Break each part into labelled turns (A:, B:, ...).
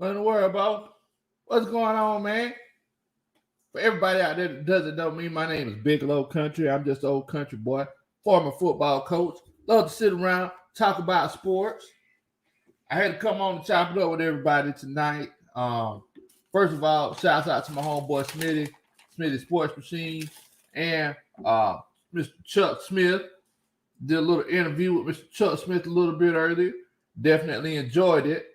A: What in the world, bro? What's going on, man? For everybody out there that doesn't know me, my name is Big Low Kuntry. I'm just an old country boy, former football coach. Love to sit around, talk about sports. I had to come on and chop it up with everybody tonight. First of all, shouts out to my homeboy Smitty Sports Machine, and Mr. Chuck Smith. Did a little interview with Mr. Chuck Smith a little bit earlier. Definitely enjoyed it.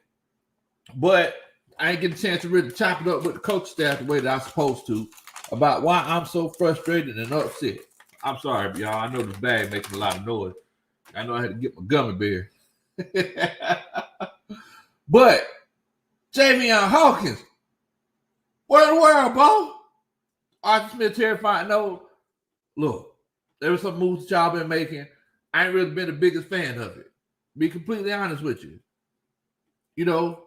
A: But I ain't get a chance to really chop it up with the coach staff the way that I'm supposed to about why I'm so frustrated and upset. I'm sorry, y'all. I know this bag making a lot of noise. I know I had to get my gummy bear. But Javian Hawkins, what in the world, bro? Arthur Smith terrifying. No, look, there was some moves that y'all been making. I ain't really been the biggest fan of it. Be completely honest with you. You know,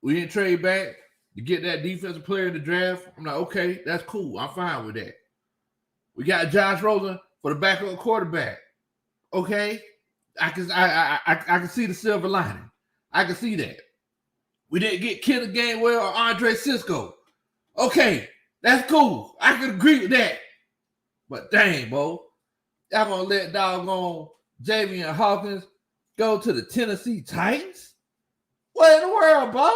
A: we didn't trade back to get that defensive player in the draft. I'm like, okay, that's cool. I'm fine with that. We got Josh Rosen for the backup quarterback. Okay, I can see the silver lining. I can see that. We didn't get Kenneth Gainwell or Andre Cisco. Okay, that's cool. I can agree with that. But dang, bro, y'all gonna let doggone Javian Hawkins go to the Tennessee Titans? What in the world, bro?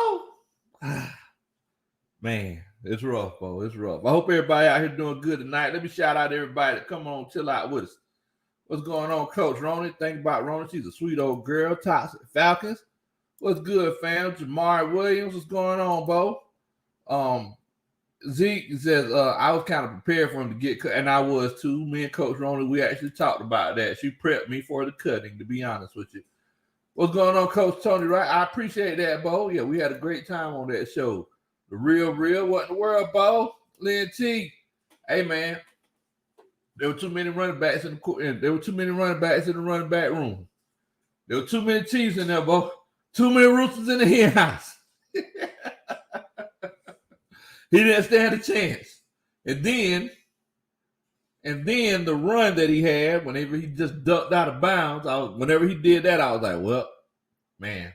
A: Man, it's rough, bro. It's rough. I hope everybody out here doing good tonight. Let me shout out everybody that come on, chill out with us. What's going on, Coach Ronnie? Think about Ronnie. She's a sweet old girl. Toxic Falcons. What's good, fam? Jamari Williams. What's going on, bro? Zeke says, I was kind of prepared for him to get cut, and I was too. Me and Coach Ronnie, we actually talked about that. She prepped me for the cutting, to be honest with you. What's going on, Coach Tony? Right? I appreciate that, Bo. Yeah, we had a great time on that show. The real, what in the world, Bo? Lynn T. Hey, man. There were too many running backs in the running back room. There were too many Chiefs in there, Bo. Too many roosters in the hen house. He didn't stand a chance. And then the run that he had, whenever he just ducked out of bounds, whenever he did that, I was like, well, man,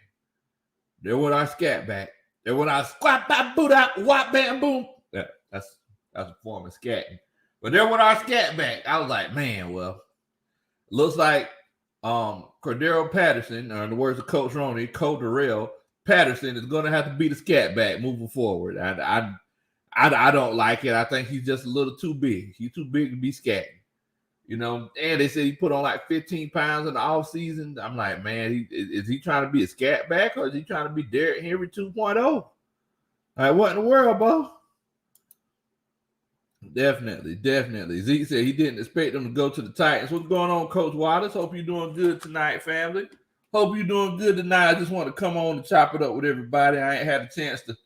A: there went our scat back. There went our squat, bop, boot out, whop, bam, boom. That's a form of scatting. But there went our scat back. I was like, man, well, looks like Cordero Patterson, or in the words of Coach Ronnie, Cordero Patterson is going to have to be the scat back moving forward. I don't like it. I think he's just a little too big. He's too big to be scatting. You know, and they said he put on like 15 pounds in the offseason. I'm like, man, is he trying to be a scat back, or is he trying to be Derrick Henry 2.0? Like, what in the world, bro? Definitely. Zeke said he didn't expect them to go to the Titans. What's going on, Coach Waters? Hope you're doing good tonight, family. Hope you're doing good tonight. I just want to come on and chop it up with everybody. I ain't had a chance to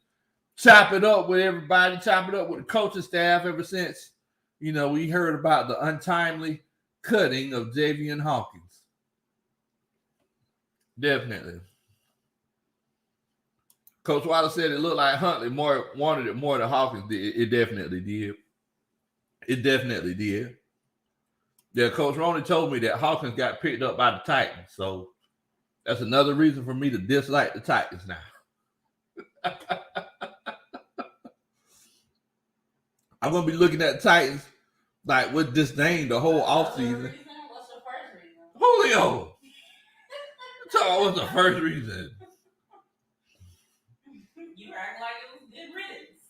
A: chop it up with everybody, chop it up with the coaching staff ever since, you know, we heard about the untimely cutting of Javian Hawkins. Definitely. Coach Wilder said it looked like Huntley wanted it more than Hawkins did. It definitely did. It definitely did. Yeah, Coach Ronnie told me that Hawkins got picked up by the Titans. So that's another reason for me to dislike the Titans now. I'm going to be looking at the Titans like with disdain the whole offseason.
B: What's the first reason?
A: Julio! What's the first reason?
B: You act like it was good riddance.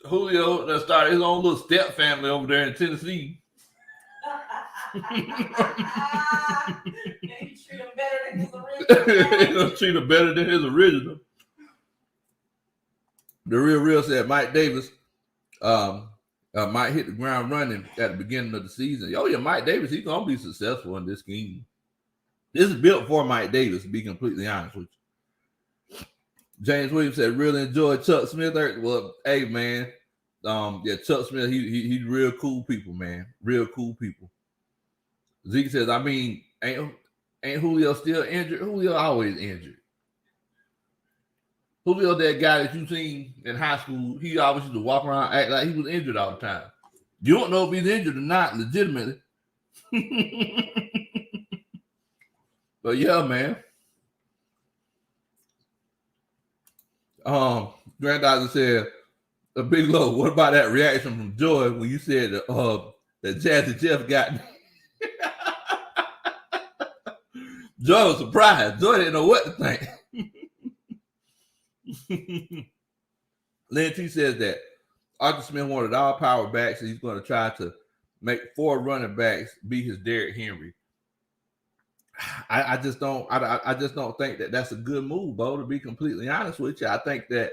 A: Julio that started his own little step family over there in Tennessee.
B: You treat him better than his original.
A: Treat him better than his original. The real said Mike Davis might hit the ground running at the beginning of the season. Oh yeah, Mike Davis, he's gonna be successful in this scheme. This is built for Mike Davis, to be completely honest with you. James Williams said, really enjoyed Chuck Smith. Well, hey man, yeah, Chuck Smith, he's real cool people, man. Real cool people. Zeke says, I mean, ain't Julio still injured? Julio always injured. Julio, that guy that you seen in high school, he always used to walk around, act like he was injured all the time. You don't know if he's injured or not, legitimately. But yeah, man. Granddaughter said, "A Big Low, what about that reaction from Joy when you said that Jazzy Jeff got me?" Joy was surprised. Joy didn't know what to think. Lynn T says that Arthur Smith wanted all power backs, and he's going to try to make 4 running backs be his Derrick Henry. I just don't think that that's a good move, Bo, to be completely honest with you. I think that,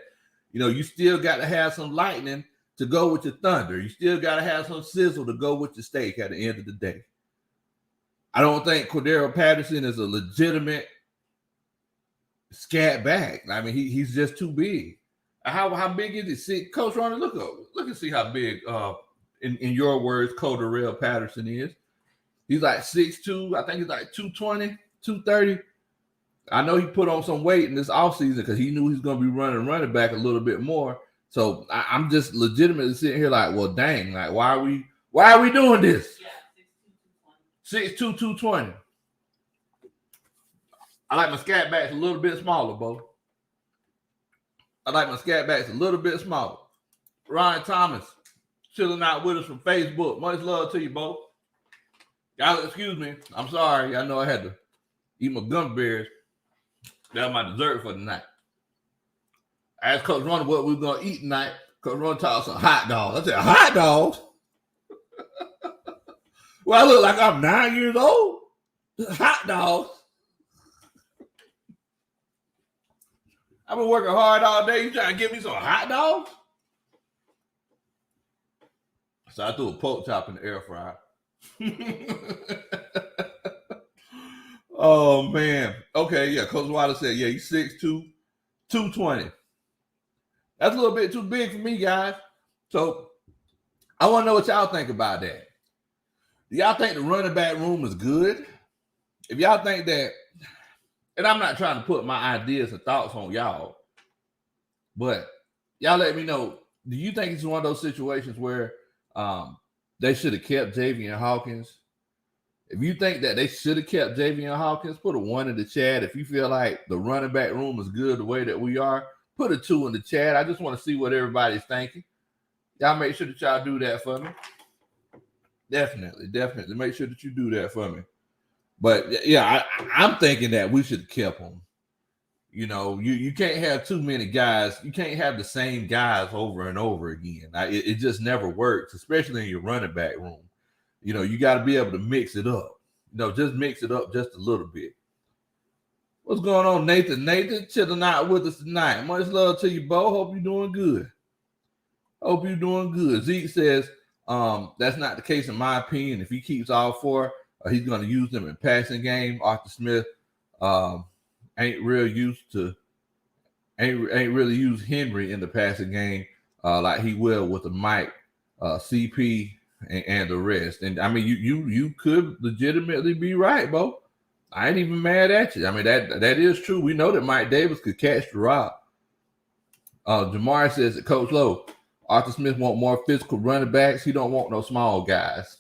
A: you still got to have some lightning to go with your thunder. You still got to have some sizzle to go with your steak at the end of the day. I don't think Cordero Patterson is a legitimate scat back. I mean, he's just too big. How big is he? See, Coach Ronnie, look and see how big, in your words, Cordero Patterson is. He's like 6'2". I think he's like 220, 230. I know he put on some weight in this offseason because he knew he's going to be running back a little bit more. So I'm just legitimately sitting here like, well, dang, like why are we doing this? Yeah, 6'2", 220. I like my scat backs a little bit smaller, Bo. I like my scat backs a little bit smaller. Ryan Thomas chilling out with us from Facebook. Much love to you, Bo. Y'all excuse me. I'm sorry. I know I had to eat my gummy bears. That was my dessert for the night. I asked Coach Ron what we were going to eat tonight. Coach Ron taught us some hot dogs. I said, hot dogs? Well, I look like I'm 9 years old. Hot dogs. I've been working hard all day. You trying to give me some hot dogs? So I threw a pork chop in the air fryer. Oh, man. Okay, yeah. Coach Wilder said, yeah, he's 6'2", 220. That's a little bit too big for me, guys. So I want to know what y'all think about that. Do y'all think the running back room is good? If y'all think that, and I'm not trying to put my ideas and thoughts on y'all, but y'all let me know, do you think it's one of those situations where they should have kept Javian Hawkins? If you think that they should have kept Javian Hawkins, put a 1 in the chat. If you feel like the running back room is good the way that we are, put a 2 in the chat. I just want to see what everybody's thinking. Y'all make sure that y'all do that for me. Definitely. Make sure that you do that for me. But yeah, I'm thinking that we should have kept him. You can't have too many guys. You can't have the same guys over and over again. It just never works, especially in your running back room. You got to be able to mix it up. Just mix it up just a little bit. What's going on, Nathan? Nathan, chilling out with us tonight. Much love to you, Bo. Hope you're doing good. Zeke says, that's not the case in my opinion. If he keeps all 4, he's going to use them in passing game. Arthur Smith ain't really used Henry in the passing game like he will with the Mike, CP, and the rest. And I mean, you could legitimately be right, Bo. I ain't even mad at you. I mean, that is true. We know that Mike Davis could catch the rock. Jamar says that Coach Lowe, Arthur Smith want more physical running backs. He don't want no small guys.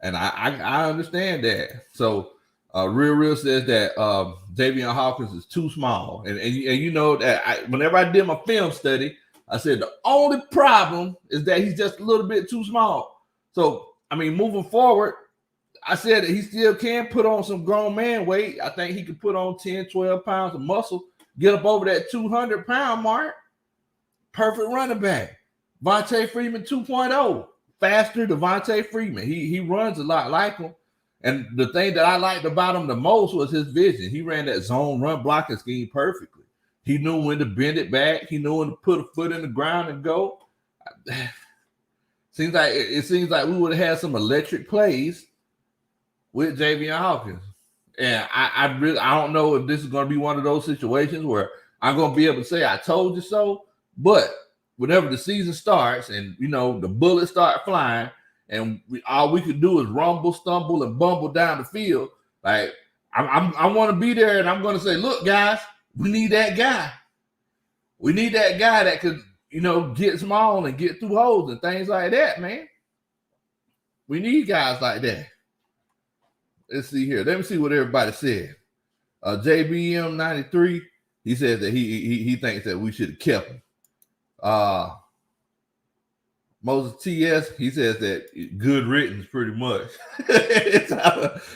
A: And I understand that. So Real says that Javian Hawkins is too small. And you know that whenever I did my film study, I said the only problem is that he's just a little bit too small. So, I mean, moving forward, I said that he still can put on some grown man weight. I think he could put on 10, 12 pounds of muscle, get up over that 200-pound mark. Perfect running back. Vontae Freeman 2.0. Faster Devontae Freeman. He runs a lot like him. And the thing that I liked about him the most was his vision. He ran that zone run blocking scheme perfectly. He knew when to bend it back. He knew when to put a foot in the ground and go. It seems like we would have had some electric plays with Javian Hawkins. And I don't know if this is going to be one of those situations where I'm going to be able to say I told you so. But whenever the season starts and, the bullets start flying and all we could do is rumble, stumble, and bumble down the field, like I want to be there and I'm going to say, look, guys, we need that guy. We need that guy that could, get small and get through holes and things like that, man. We need guys like that. Let's see here. Let me see what everybody said. JBM93 He says that he thinks that we should have kept him. Moses TS, he says that good riddance pretty much. It's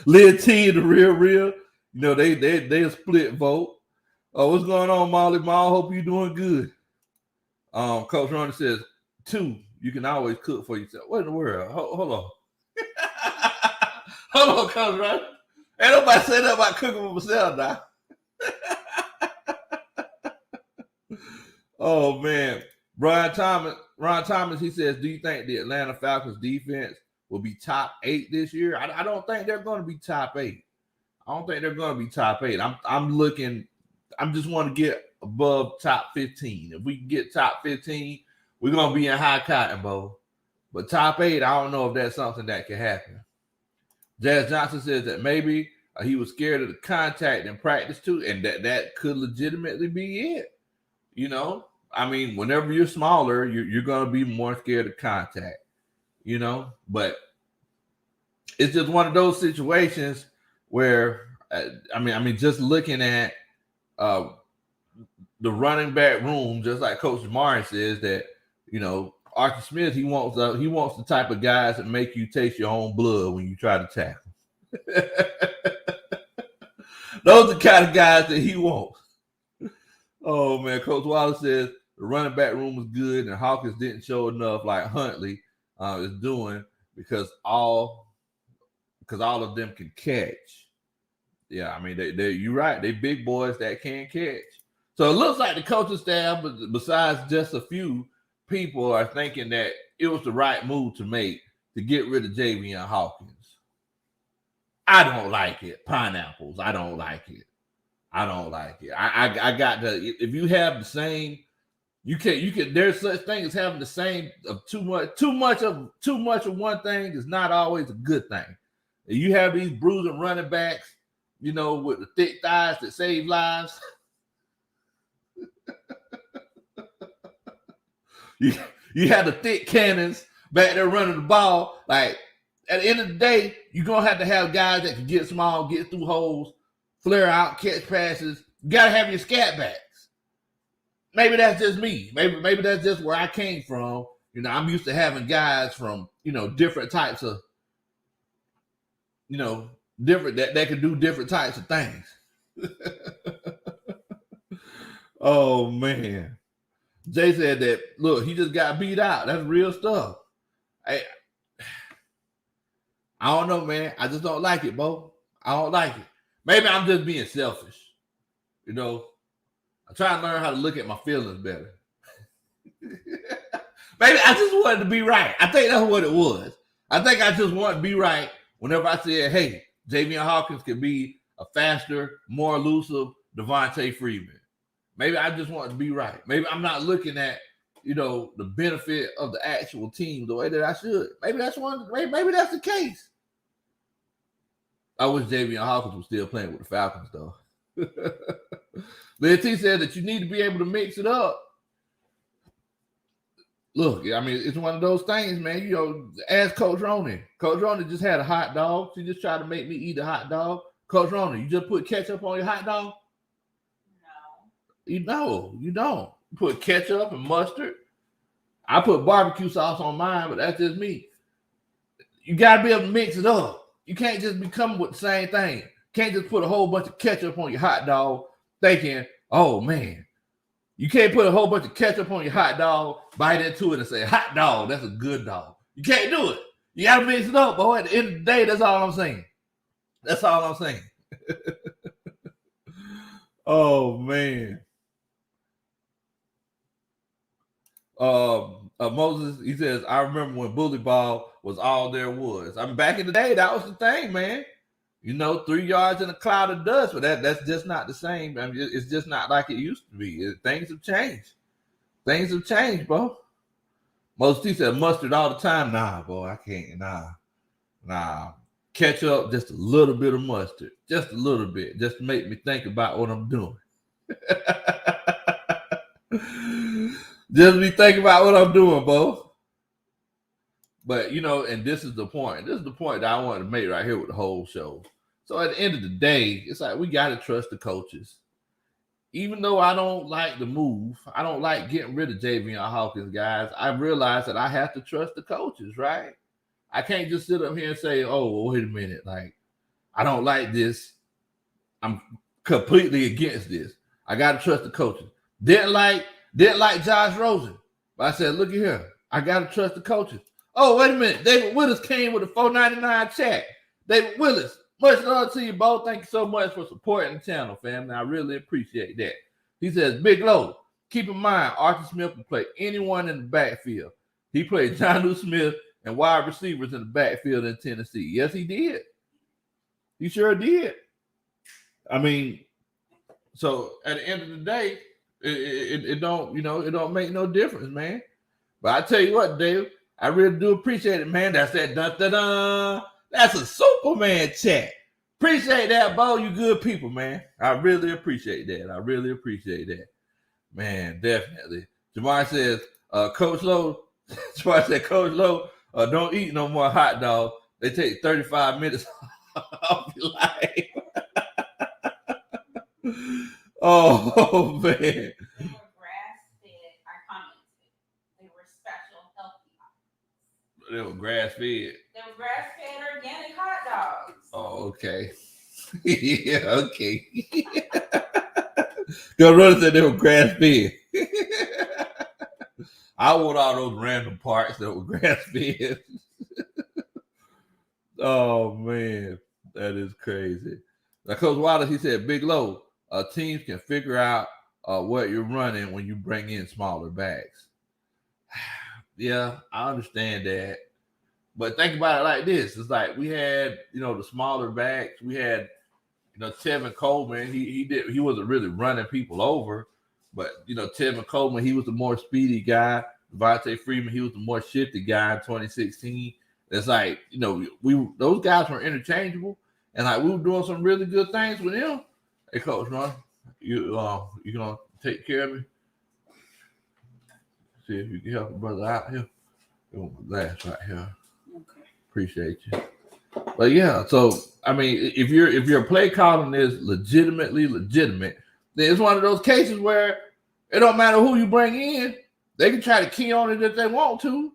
A: Lil T and the real. You know, they a split vote. What's going on, Molly Mall? Hope you're doing good. Coach Ronnie says, 2, you can always cook for yourself. What in the world? Hold on. Hold on, Coach Ronnie. Ain't nobody said that about cooking for myself now. Oh man. Ron Thomas, he says, do you think the Atlanta Falcons defense will be top 8 this year? I don't think they're going to be top 8. I don't think they're going to be top 8. I'm just want to get above top 15. If we can get top 15, we're going to be in high cotton bowl. But top 8, I don't know if that's something that can happen. Jazz Johnson says that maybe he was scared of the contact in practice too, and that could legitimately be it. You know, I mean, whenever you're smaller, you're going to be more scared of contact, you know, but it's just one of those situations where, I mean, just looking at the running back room, just like Coach Morris says that, you know, Arthur Smith, he wants the type of guys that make you taste your own blood when you try to tackle. Those are the kind of guys that he wants. Oh man, Coach Wallace says the running back room was good, and Hawkins didn't show enough like Huntley is doing because all of them can catch. Yeah, I mean you're right. They big boys that can catch. So it looks like the coaching staff, but besides just a few people, are thinking that it was the right move to make to get rid of Javian Hawkins. I don't like it. Pineapples. I don't like it. I got the, if you have the same, you can there's such thing as having the same of too much of one thing is not always a good thing. You have these bruising running backs, you know, with the thick thighs that save lives. You have the thick cannons back there running the ball. Like at the end of the day, you're gonna have to have guys that can get small, get through holes, flare out, catch passes. You gotta have your scat backs. Maybe that's just me. Maybe that's just where I came from. You know, I'm used to having guys from, you know, different types of, you know, different that can do different types of things. Oh man. Jay said that, look, he just got beat out. That's real stuff. I don't know, man. I just don't like it, Bo. I don't like it. Maybe I'm just being selfish. You know, I try to learn how to look at my feelings better. Maybe I just wanted to be right. I think that's what it was. I think I just wanted to be right whenever I said, hey, Javian Hawkins could be a faster, more elusive Devontae Freeman. Maybe I just want to be right. Maybe I'm not looking at, you know, the benefit of the actual team the way that I should. Maybe that's maybe that's the case. I wish Javian Hawkins was still playing with the Falcons, though. Lil T said that you need to be able to mix it up. Look, I mean, it's one of those things, man. You know, ask Coach Roney. Coach Roney just had a hot dog. She just tried to make me eat a hot dog. Coach Roney, you just put ketchup on your hot dog? You don't. You put ketchup and mustard. I put barbecue sauce on mine, but that's just me. You got to be able to mix it up. You can't just be coming with the same thing. You can't just put a whole bunch of ketchup on your hot dog thinking, oh, man. You can't put a whole bunch of ketchup on your hot dog, bite into it, and say, hot dog, that's a good dog. You can't do it. You got to mix it up, boy. At the end of the day, that's all I'm saying. That's all I'm saying. Oh, man. Moses, he says, I remember when bully ball was all there was. I mean, back in the day, that was the thing, man. You know, 3 yards in a cloud of dust, but that's just not the same. I mean, it's just not like it used to be. Things have changed. Things have changed, bro. Moses, he said, mustard all the time. Nah, boy, I can't. Nah. Ketchup, just a little bit of mustard. Just a little bit. Just to make me think about what I'm doing. Just be thinking about what I'm doing, Bo. But, you know, and this is the point. This is the point that I wanted to make right here with the whole show. So at the end of the day, it's like we got to trust the coaches. even though I don't like the move, I don't like getting rid of Javian Hawkins, guys. I realize that I have to trust the coaches, right? I can't just sit up here and say, "Oh, wait a minute, like I don't like this. I'm completely against this." I got to trust the coaches. Didn't like Josh Rosen, but I said, "Look at here, I got to trust the coaches." Oh, wait a minute, David Willis came with a $4.99 check. David Willis, much love to you, Bo. Thank you so much for supporting the channel, family. I really appreciate that. He says, Big Low, keep in mind, Arthur Smith can play anyone in the backfield. He played Jonnu Smith and wide receivers in the backfield in Tennessee. Yes, he did. He sure did. I mean, so at the end of the day, it don't, it don't make no difference, man. But I tell you what, Dave, I really do appreciate it, man. That's that dun-dun-dun. That's a Superman chat. Appreciate that, Bo. You good people, man. I really appreciate that. I really appreciate that. Man, definitely. Jamar says, Coach Lowe, Jamar said, Coach Lowe, don't eat no more hot dogs. They take 35 minutes off your life. Oh, man.
B: They were grass-fed. I commented. They were special healthy hot.
A: They were grass-fed.
B: They were grass-fed organic hot dogs.
A: Oh, okay. Yeah, okay. Girl Runner said they were grass-fed. I want all those random parts that were grass-fed. Oh, man. That is crazy. Now, Coach Wallace, he said, Big Low, teams can figure out what you're running when you bring in smaller backs. Yeah, I understand that. But think about it like this. It's like we had, the smaller backs. We had, Tevin Coleman. He wasn't really running people over. But, Tevin Coleman, he was the more speedy guy. Devontae Freeman, he was the more shifty guy in 2016. It's like, those guys were interchangeable. And like we were doing some really good things with him. Hey, Coach Ron, you gonna take care of me? See if you can help a brother out here. My glass right here.
B: Okay.
A: Appreciate you. But yeah, so I mean, if your play calling is legitimately legitimate, then it's one of those cases where it don't matter who you bring in, they can try to key on it if they want to.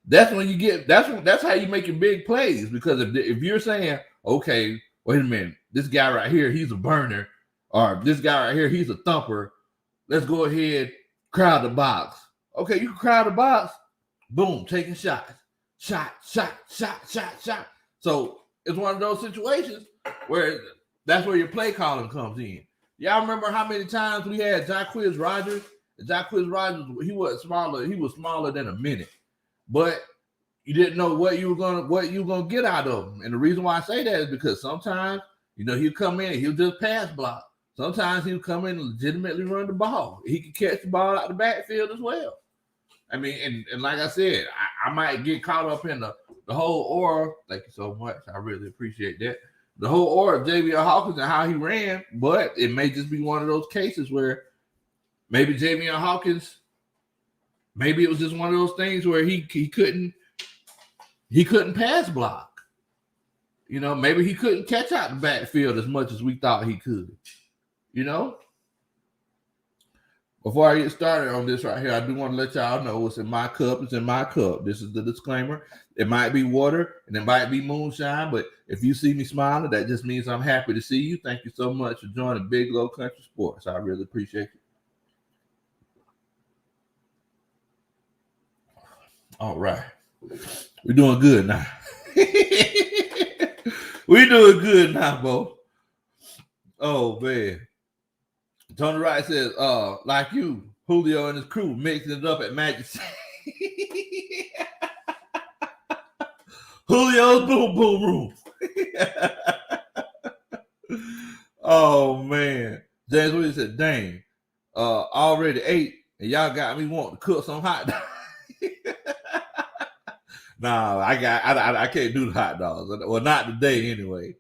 A: That's when you get. That's how you make your big plays. Because if you're saying, okay, wait a minute, this guy right here, he's a burner, or this guy right here, he's a thumper. Let's go ahead, crowd the box. Okay, you can crowd the box. Boom, taking shots. Shot. So it's one of those situations where that's where your play calling comes in. Y'all remember how many times we had Jacquizz Rodgers? Jacquizz Rodgers, he was smaller. He was smaller than a minute, but you didn't know what you were gonna get out of him. And the reason why I say that is because sometimes, he'll come in and he'll just pass block. Sometimes he'll come in and legitimately run the ball. He can catch the ball out the backfield as well. I mean, and like I said, I might get caught up in the whole aura. Thank you so much. I really appreciate that. The whole aura of Javian Hawkins and how he ran, but it may just be one of those cases where maybe Javian Hawkins, maybe it was just one of those things where he couldn't pass block. Maybe he couldn't catch out the backfield as much as we thought he could. Before I get started on this right here, I do want to let y'all know what's in my cup. It's in my cup. This is the disclaimer. It might be water and it might be moonshine, but if you see me smiling, that just means I'm happy to see you. Thank you so much for joining Big Low Kuntry Sports. I really appreciate you. All right. We're doing good now. We're doing good now, Bo. Oh, man. Tony Wright says, like you, Julio and his crew mixing it up at Magic City. Julio's boom boom room. Oh, man. James Williams said, dang, already ate, and y'all got me wanting to cook some hot dogs. Nah, I can't do the hot dogs. Well, not today anyway,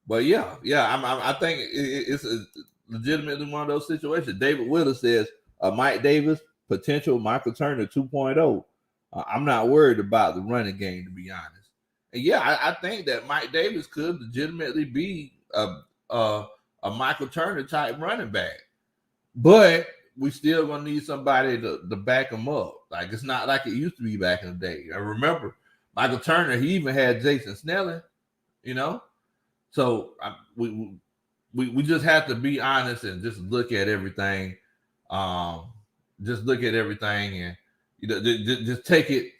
A: But yeah, I think it's legitimately one of those situations. David Willis says, Mike Davis, potential Michael Turner 2.0. I'm not worried about the running game, to be honest. And yeah, I think that Mike Davis could legitimately be a a Michael Turner type running back. But we still gonna need somebody to back him up. Like it's not like it used to be back in the day. I remember Michael Turner. He even had Jason Snelling. You know, so we just have to be honest and just look at everything. Just look at everything and just take it.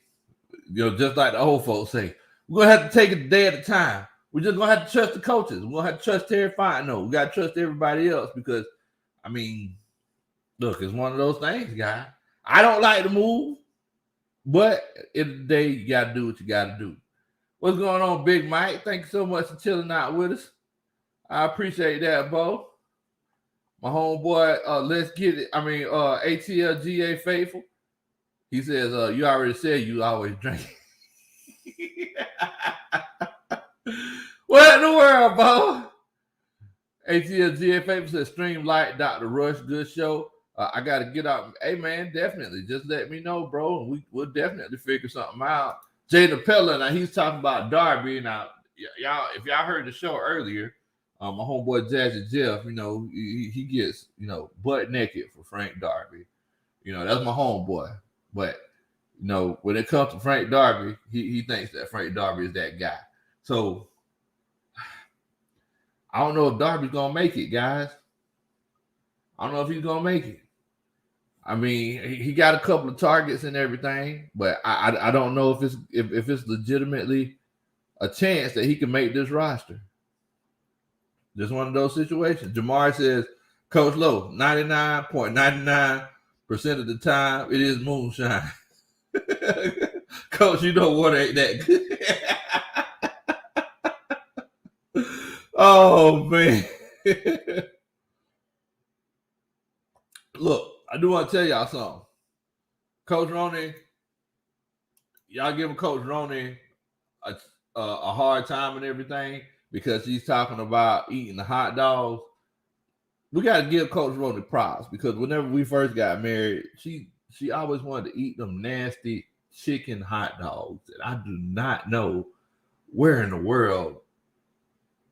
A: Just like the old folks say, we're gonna have to take it a day at a time. We're just gonna have to trust the coaches. We're gonna have to trust Terry Fontenot. We gotta trust everybody else because, I mean, look, it's one of those things, guys. I don't like to move, but in the day, you gotta do what you gotta do. What's going on, Big Mike? Thank you so much for chilling out with us. I appreciate that, Bo. My homeboy, let's get it. I mean, ATLGA Faithful. He says, you already said you always drink. What in the world, Bo? ATLGA Faithful says, stream light, Dr. Rush, good show. I got to get out. Hey, man, definitely. Just let me know, bro. We'll definitely figure something out. Jada Pella, now he's talking about Darby. Now, y'all, if y'all heard the show earlier, my homeboy Jazzy Jeff, he gets, butt naked for Frank Darby. That's my homeboy. But, when it comes to Frank Darby, he thinks that Frank Darby is that guy. So, I don't know if Darby's going to make it, guys. I don't know if he's going to make it. I mean, he got a couple of targets and everything, but I don't know if it's legitimately a chance that he can make this roster. Just one of those situations. Jamar says, Coach Low, 99.99% of the time, it is moonshine. Coach, water ain't that good. Oh, man. Look, I do want to tell y'all something. Coach Roney, y'all giving Coach Roney a hard time and everything because he's talking about eating the hot dogs. We got to give Coach Roney props because whenever we first got married, she always wanted to eat them nasty chicken hot dogs. And I do not know where in the world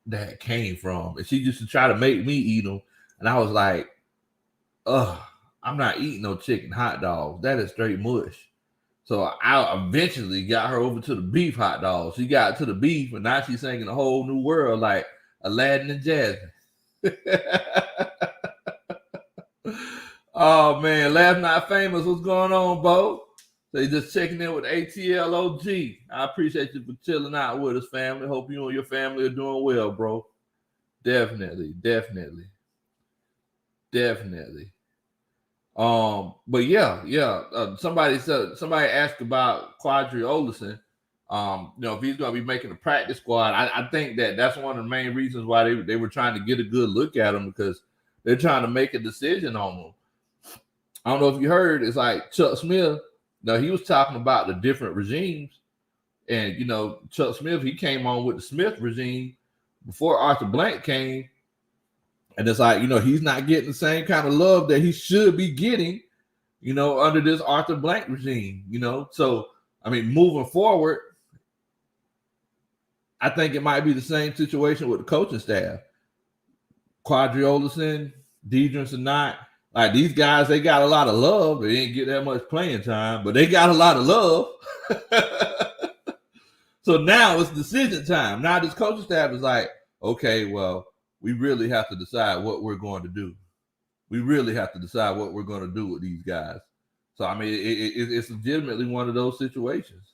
A: that came from. And she used to try to make me eat them. And I was like, I'm not eating no chicken hot dogs. That is straight mush. So I eventually got her over to the beef hot dogs. She got to the beef, and now she's singing a whole new world like Aladdin and Jasmine. Oh, man. Last Night Famous. What's going on, Bo? So you just checking in with ATLOG. I appreciate you for chilling out with us, family. Hope you and your family are doing well, bro. Definitely. But yeah. Somebody asked about Quadri Olison. If he's going to be making a practice squad, I think that's one of the main reasons why they were trying to get a good look at him because they're trying to make a decision on him. I don't know if you heard, it's like Chuck Smith. Now he was talking about the different regimes, and Chuck Smith, he came on with the Smith regime before Arthur Blank came. And it's like, he's not getting the same kind of love that he should be getting, under this Arthur Blank regime, So, I mean, moving forward, I think it might be the same situation with the coaching staff. Quadri Olison, Deidre Sanat, like these guys, they got a lot of love. They didn't get that much playing time, but they got a lot of love. So now it's decision time. Now this coaching staff is like, okay, well, we really have to decide what we're going to do. We really have to decide what we're going to do with these guys. So, I mean, it's legitimately one of those situations.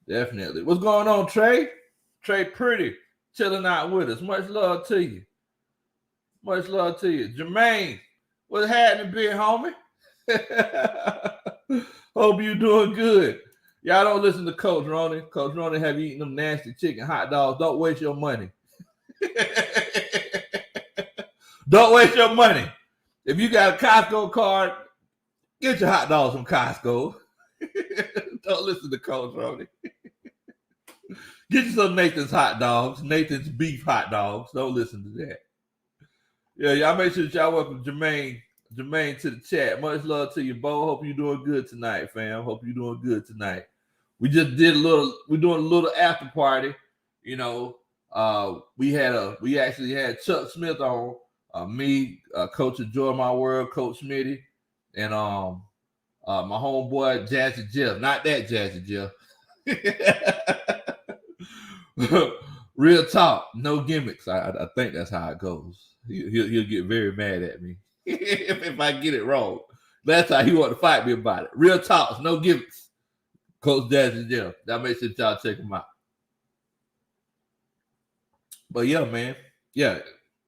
A: Definitely. What's going on, Trey? Trey Pretty, chilling out with us. Much love to you. Jermaine, what's happening, big homie? Hope you doing good. Y'all don't listen to Coach Roney. Coach Roney have you eating them nasty chicken hot dogs. Don't waste your money. Don't waste your money. If you got a Costco card, get your hot dogs from Costco. Don't listen to Coach Roney. Get you some Nathan's hot dogs, Nathan's beef hot dogs. Don't listen to that. Yeah, y'all make sure that y'all welcome Jermaine to the chat. Much love to you, Bo. Hope you're doing good tonight, fam. Hope you're doing good tonight. We're doing a little after party. We actually had Chuck Smith on me, Coach Enjoy My World, Coach Smitty, and my homeboy Jazzy Jeff. Not that Jazzy Jeff. Real talk, no gimmicks. I think that's how it goes. He'll get very mad at me if I get it wrong. That's how he want to fight me about it. Real talks, no gimmicks. Coach Jazzy Jeff. That makes sure y'all check him out. But yeah, man. Yeah,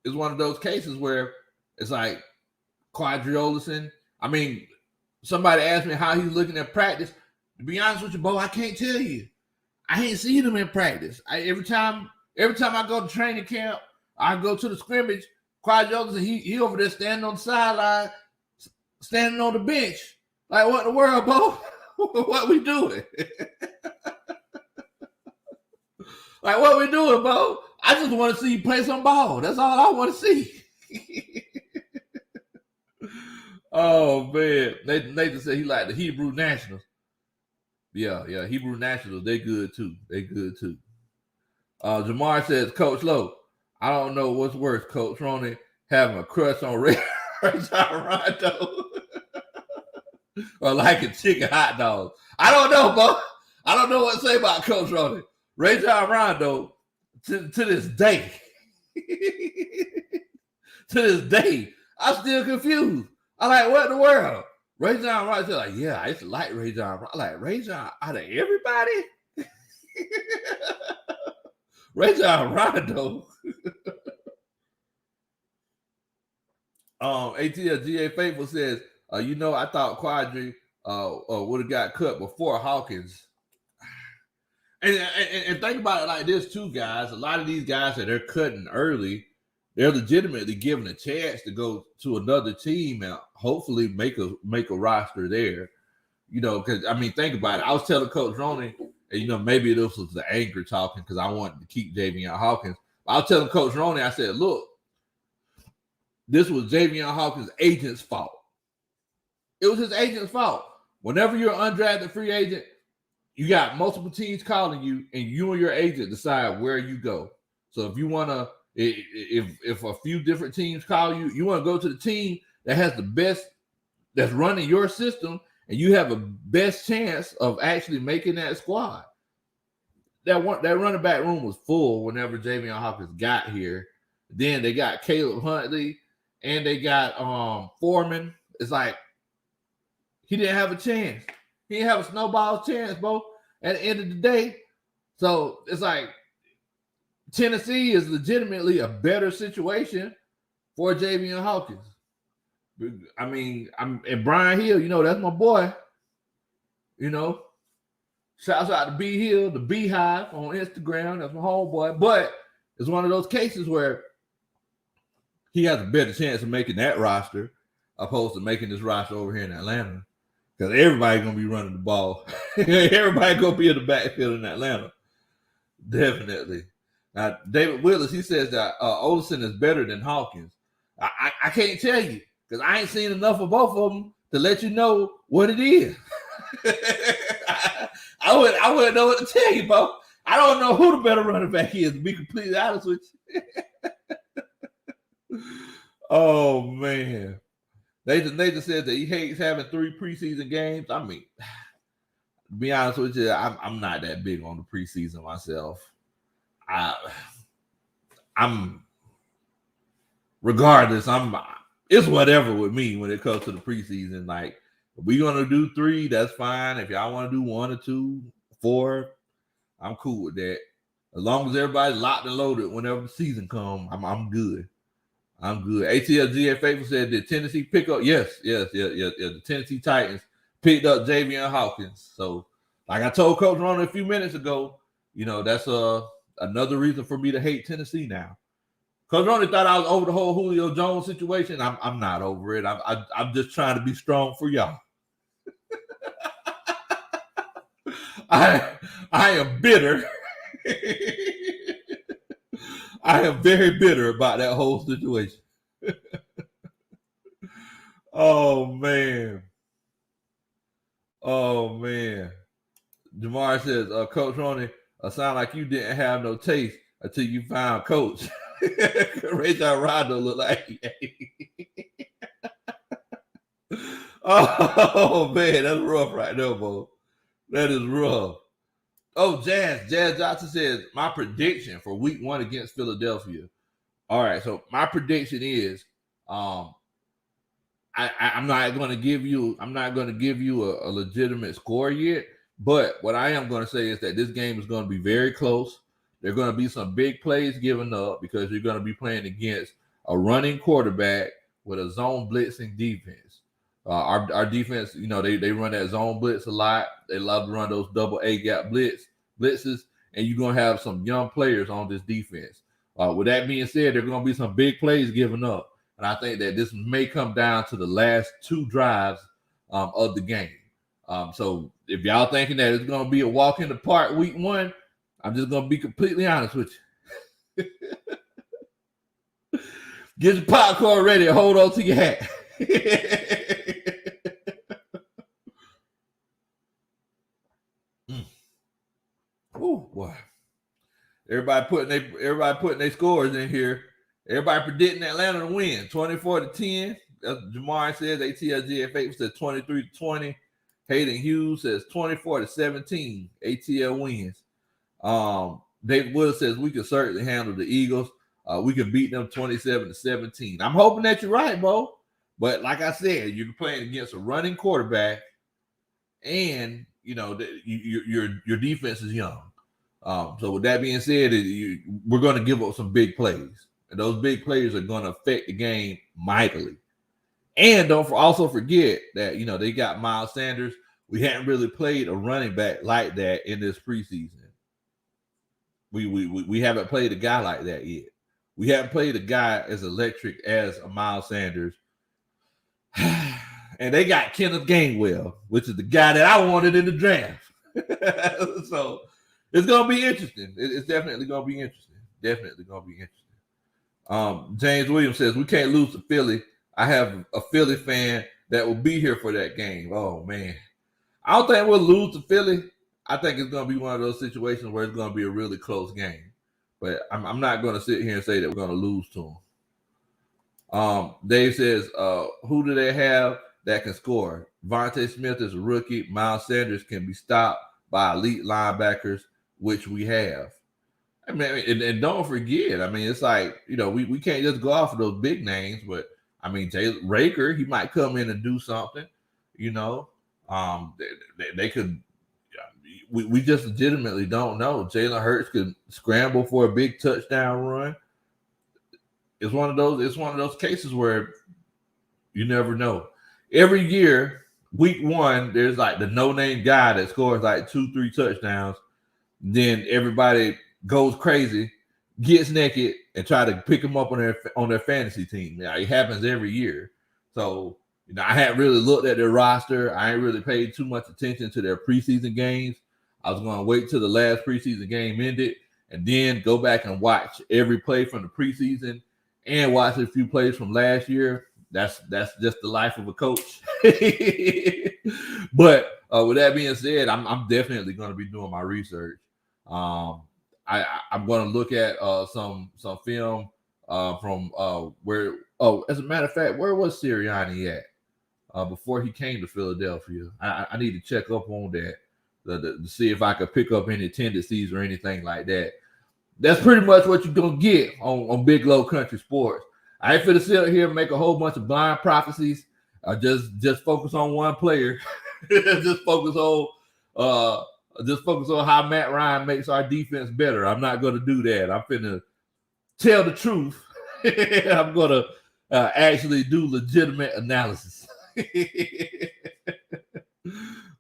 A: it's one of those cases where it's like Quadriolison. I mean, somebody asked me how he's looking at practice. To be honest with you, Bo, I can't tell you. I ain't seen him in practice. Every time I go to training camp, I go to the scrimmage, Quadriolison, he over there standing on the sideline, standing on the bench. Like, what in the world, Bo? What we doing? Like, what we doing, Bo? I just want to see you play some ball. That's all I want to see. Oh, man. Nathan said he liked the Hebrew Nationals. Yeah, Hebrew Nationals, they good too. Jamar says, Coach Low, I don't know what's worse, Coach Ronnie having a crush on Ray John Rondo or liking chicken hot dogs. I don't know, Bo. I don't know what to say about Coach Ronnie. Ray John Rondo, to this day, I'm still confused. I'm like, what in the world? Ray John Rondo said, like, yeah, I used to like Ray John. I'm like, Ray John out of everybody? Ray John Rondo. ATLGA Faithful says, I thought Quadri would have got cut before Hawkins. And think about it like this too, guys. A lot of these guys that they're cutting early, they're legitimately given a chance to go to another team and hopefully make a roster there. Because I mean, think about it. I was telling Coach Ronnie, and maybe this was the anger talking because I wanted to keep Javian Hawkins. I was telling Coach Ronnie, I said, look, this was Javian Hawkins' agent's fault. It was his agent's fault. Whenever you're an undrafted free agent, you got multiple teams calling you, and you and your agent decide where you go. So if you want to, if a few different teams call you, you want to go to the team that has the best, that's running your system, and you have a best chance of actually making that squad. That running back room was full whenever Javian Hawkins got here. Then they got Caleb Huntley, and they got Foreman. It's like he didn't have a chance. He didn't have a snowball chance, Bo, at the end of the day. So it's like Tennessee is legitimately a better situation for Javian Hawkins. I mean, and Brian Hill, that's my boy. Shouts out to B Hill, the Beehive on Instagram. That's my homeboy. But it's one of those cases where he has a better chance of making that roster opposed to making this roster over here in Atlanta. Because everybody's going to be running the ball. Everybody going to be in the backfield in Atlanta. Definitely. Now, David Willis, he says that Olsen is better than Hawkins. I can't tell you because I ain't seen enough of both of them to let you know what it is. I wouldn't know what to tell you, Bo. I don't know who the better running back is, to be completely honest with you. Oh, man. Nathan said that he hates having 3 preseason games. I mean, to be honest with you, I'm not that big on the preseason myself. It's whatever with me when it comes to the preseason. Like, if we're gonna do 3, that's fine. If y'all want to do 1 or 2, 4, I'm cool with that. As long as everybody's locked and loaded whenever the season comes, I'm good. I'm good. ATLGA Faithful said, did Tennessee pick up? Yes. The Tennessee Titans picked up Javian Hawkins. So, like I told Coach Ron a few minutes ago, that's another reason for me to hate Tennessee now. Coach Ronnie thought I was over the whole Julio Jones situation. I'm not over it. I'm just trying to be strong for y'all. I am bitter. I am very bitter about that whole situation. Oh, man. Jamar says, Coach Ronnie, sound like you didn't have no taste until you found Coach. Rajon Rondo look like oh man, that's rough right there, Bo. That is rough. Oh, Jazz Johnson says my prediction for week 1 against Philadelphia. All right, so my prediction is I'm not going to give you a legitimate score yet, but what I am going to say is that this game is going to be very close. There are going to be some big plays given up because you're going to be playing against a running quarterback with a zone blitzing defense. Our defense, they run that zone blitz a lot. They love to run those double A gap blitzes, and you're going to have some young players on this defense. With that being said, there are going to be some big plays given up. And I think that this may come down to the last 2 drives of the game. So if y'all thinking that it's going to be a walk in the park week 1, I'm just going to be completely honest with you. Get your popcorn ready and hold on to your hat. Oh boy. Everybody putting their scores in here. Everybody predicting Atlanta to win 24-10. As Jamar says, ATLGFA says 23-20. Hayden Hughes says 24-17. ATL wins. David Wood says we can certainly handle the Eagles. We can beat them 27-17. I'm hoping that you're right, Bo. But like I said, you're playing against a running quarterback, and your defense is young. So with that being said, we're going to give up some big plays, and those big plays are going to affect the game mightily. And don't also forget that they got Miles Sanders. We hadn't really played a running back like that in this preseason. We haven't played a guy like that yet. We haven't played a guy as electric as a Miles Sanders. And they got Kenneth Gainwell, which is the guy that I wanted in the draft. So it's going to be interesting. It's definitely going to be interesting. Definitely going to be interesting. James Williams says, we can't lose to Philly. I have a Philly fan that will be here for that game. Oh, man. I don't think we'll lose to Philly. I think it's going to be one of those situations where it's going to be a really close game. But I'm not going to sit here and say that we're going to lose to them. Dave says, who do they have that can score? Vontae Smith is a rookie. Miles Sanders can be stopped by elite linebackers, which we have. I mean, and don't forget, it's like, we can't just go off of those big names, but Jay Raker, he might come in and do something, they could. We just legitimately don't know. Jalen Hurts could scramble for a big touchdown run. It's one of those cases where you never know. Every year, week 1, there's like the no-name guy that scores like 2-3 touchdowns. Then everybody goes crazy, gets naked, and try to pick him up on their fantasy team. It happens every year. So I hadn't really looked at their roster. I ain't really paid too much attention to their preseason games. I was going to wait till the last preseason game ended and then go back and watch every play from the preseason and watch a few plays from last year. That's just the life of a coach. But with that being said, I'm definitely going to be doing my research. I'm going to look at some film from where. Oh, as a matter of fact, where was Sirianni at before he came to Philadelphia? I need to check up on that. To see if I could pick up any tendencies or anything like that. That's pretty much what you're going to get on Big Low Kuntry Sports. I ain't finna sit here and make a whole bunch of blind prophecies. Just focus on one player. just focus on how Matt Ryan makes our defense better. I'm not going to do that. I'm finna tell the truth. I'm going to actually do legitimate analysis.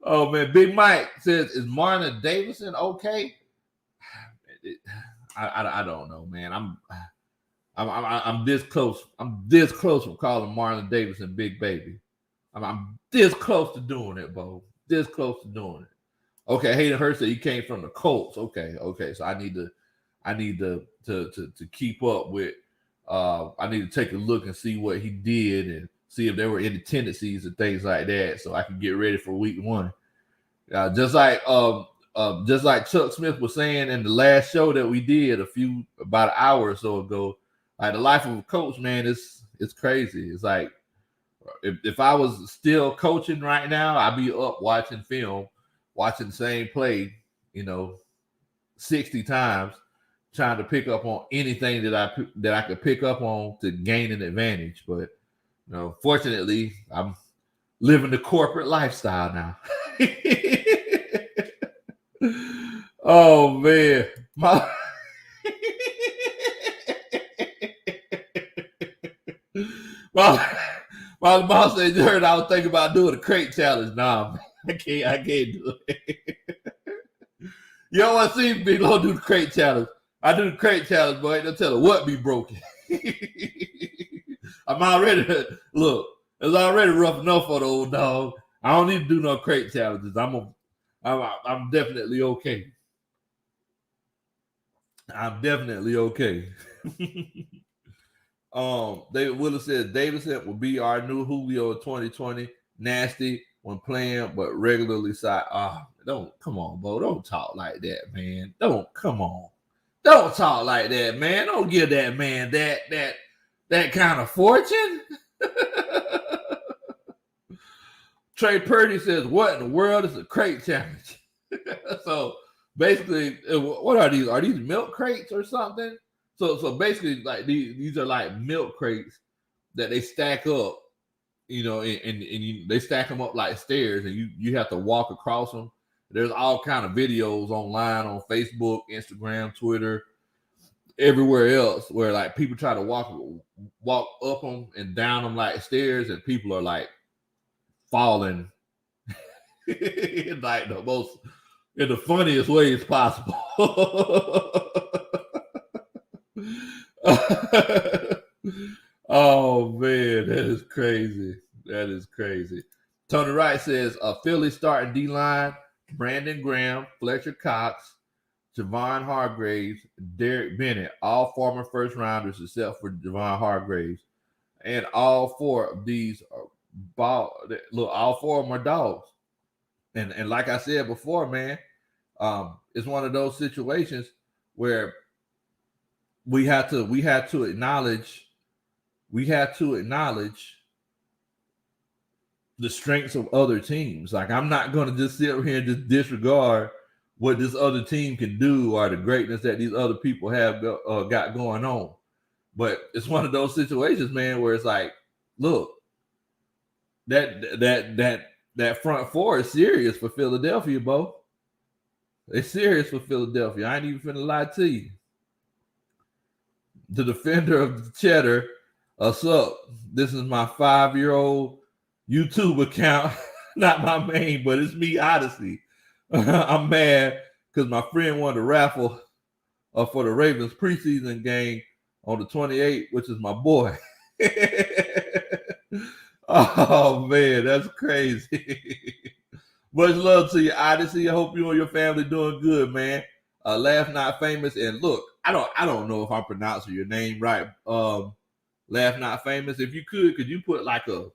A: Oh man, Big Mike says, "Is Marlon Davidson okay?" I don't know, man. I'm this close. I'm this close from calling Marlon Davidson Big Baby. I'm this close to doing it, Bo. This close to doing it. Okay, Hayden Hurst said he came from the Colts. Okay. So I need to keep up with. I need to take a look and see what he did and see if there were any tendencies and things like that, so I can get ready for week 1. Just like Chuck Smith was saying in the last show that we did about an hour or so ago, Like the life of a coach, man, it's crazy. It's like if I was still coaching right now, I'd be up watching film, watching the same play, 60 times, trying to pick up on anything that I could pick up on to gain an advantage. But fortunately, I'm living the corporate lifestyle now. Oh man, my my boss said, "You heard I was thinking about doing a crate challenge." Nah, I can't do it. You don't want to see Big Low do the crate challenge. I do the crate challenge, boy. They'll tell her what be broken. I'm already look. It's already rough enough for the old dog. I don't need to do no crate challenges. I'm definitely okay. I'm definitely okay. David Willis says Davidson will be our new Julio 2020. Nasty when playing, but regularly side. Don't come on, Bo. Don't talk like that, man. Don't talk like that, man. Don't give that man that kind of fortune. Trey Purdy says, "What in the world is a crate challenge?" So basically, what are these? Are these milk crates or something? So basically, like these are like milk crates that they stack up, and they stack them up like stairs, and you have to walk across them. There's all kind of videos online on Facebook, Instagram, Twitter, everywhere else where like people try to walk up them and down them like stairs, and people are like falling in like in the funniest ways possible. Oh man, that is crazy. That is crazy. Tony Wright says Philly starting D-line: Brandon Graham, Fletcher Cox, Javon Hargraves, Derek Bennett, all former first rounders except for Javon Hargraves. And all four of these all four of them are dogs. And like I said before, man, it's one of those situations where we had to acknowledge the strengths of other teams. Like, I'm not going to just sit here and just disregard what this other team can do or the greatness that these other people have got going on. But it's one of those situations, man, where it's like, look, that front four is serious for Philadelphia, Bo. They're serious for Philadelphia. I ain't even finna lie to you. The defender of the cheddar, what's up? This is my 5-year-old YouTube account. Not my main, but it's me, Odyssey. I'm mad because my friend won the raffle for the Ravens preseason game on the 28th, which is my boy. Oh, man, that's crazy. Much love to you, Odyssey. I hope you and your family doing good, man. Laugh Not Famous. And look, I don't know if I'm pronouncing your name right. Laugh Not Famous. If you could you put like a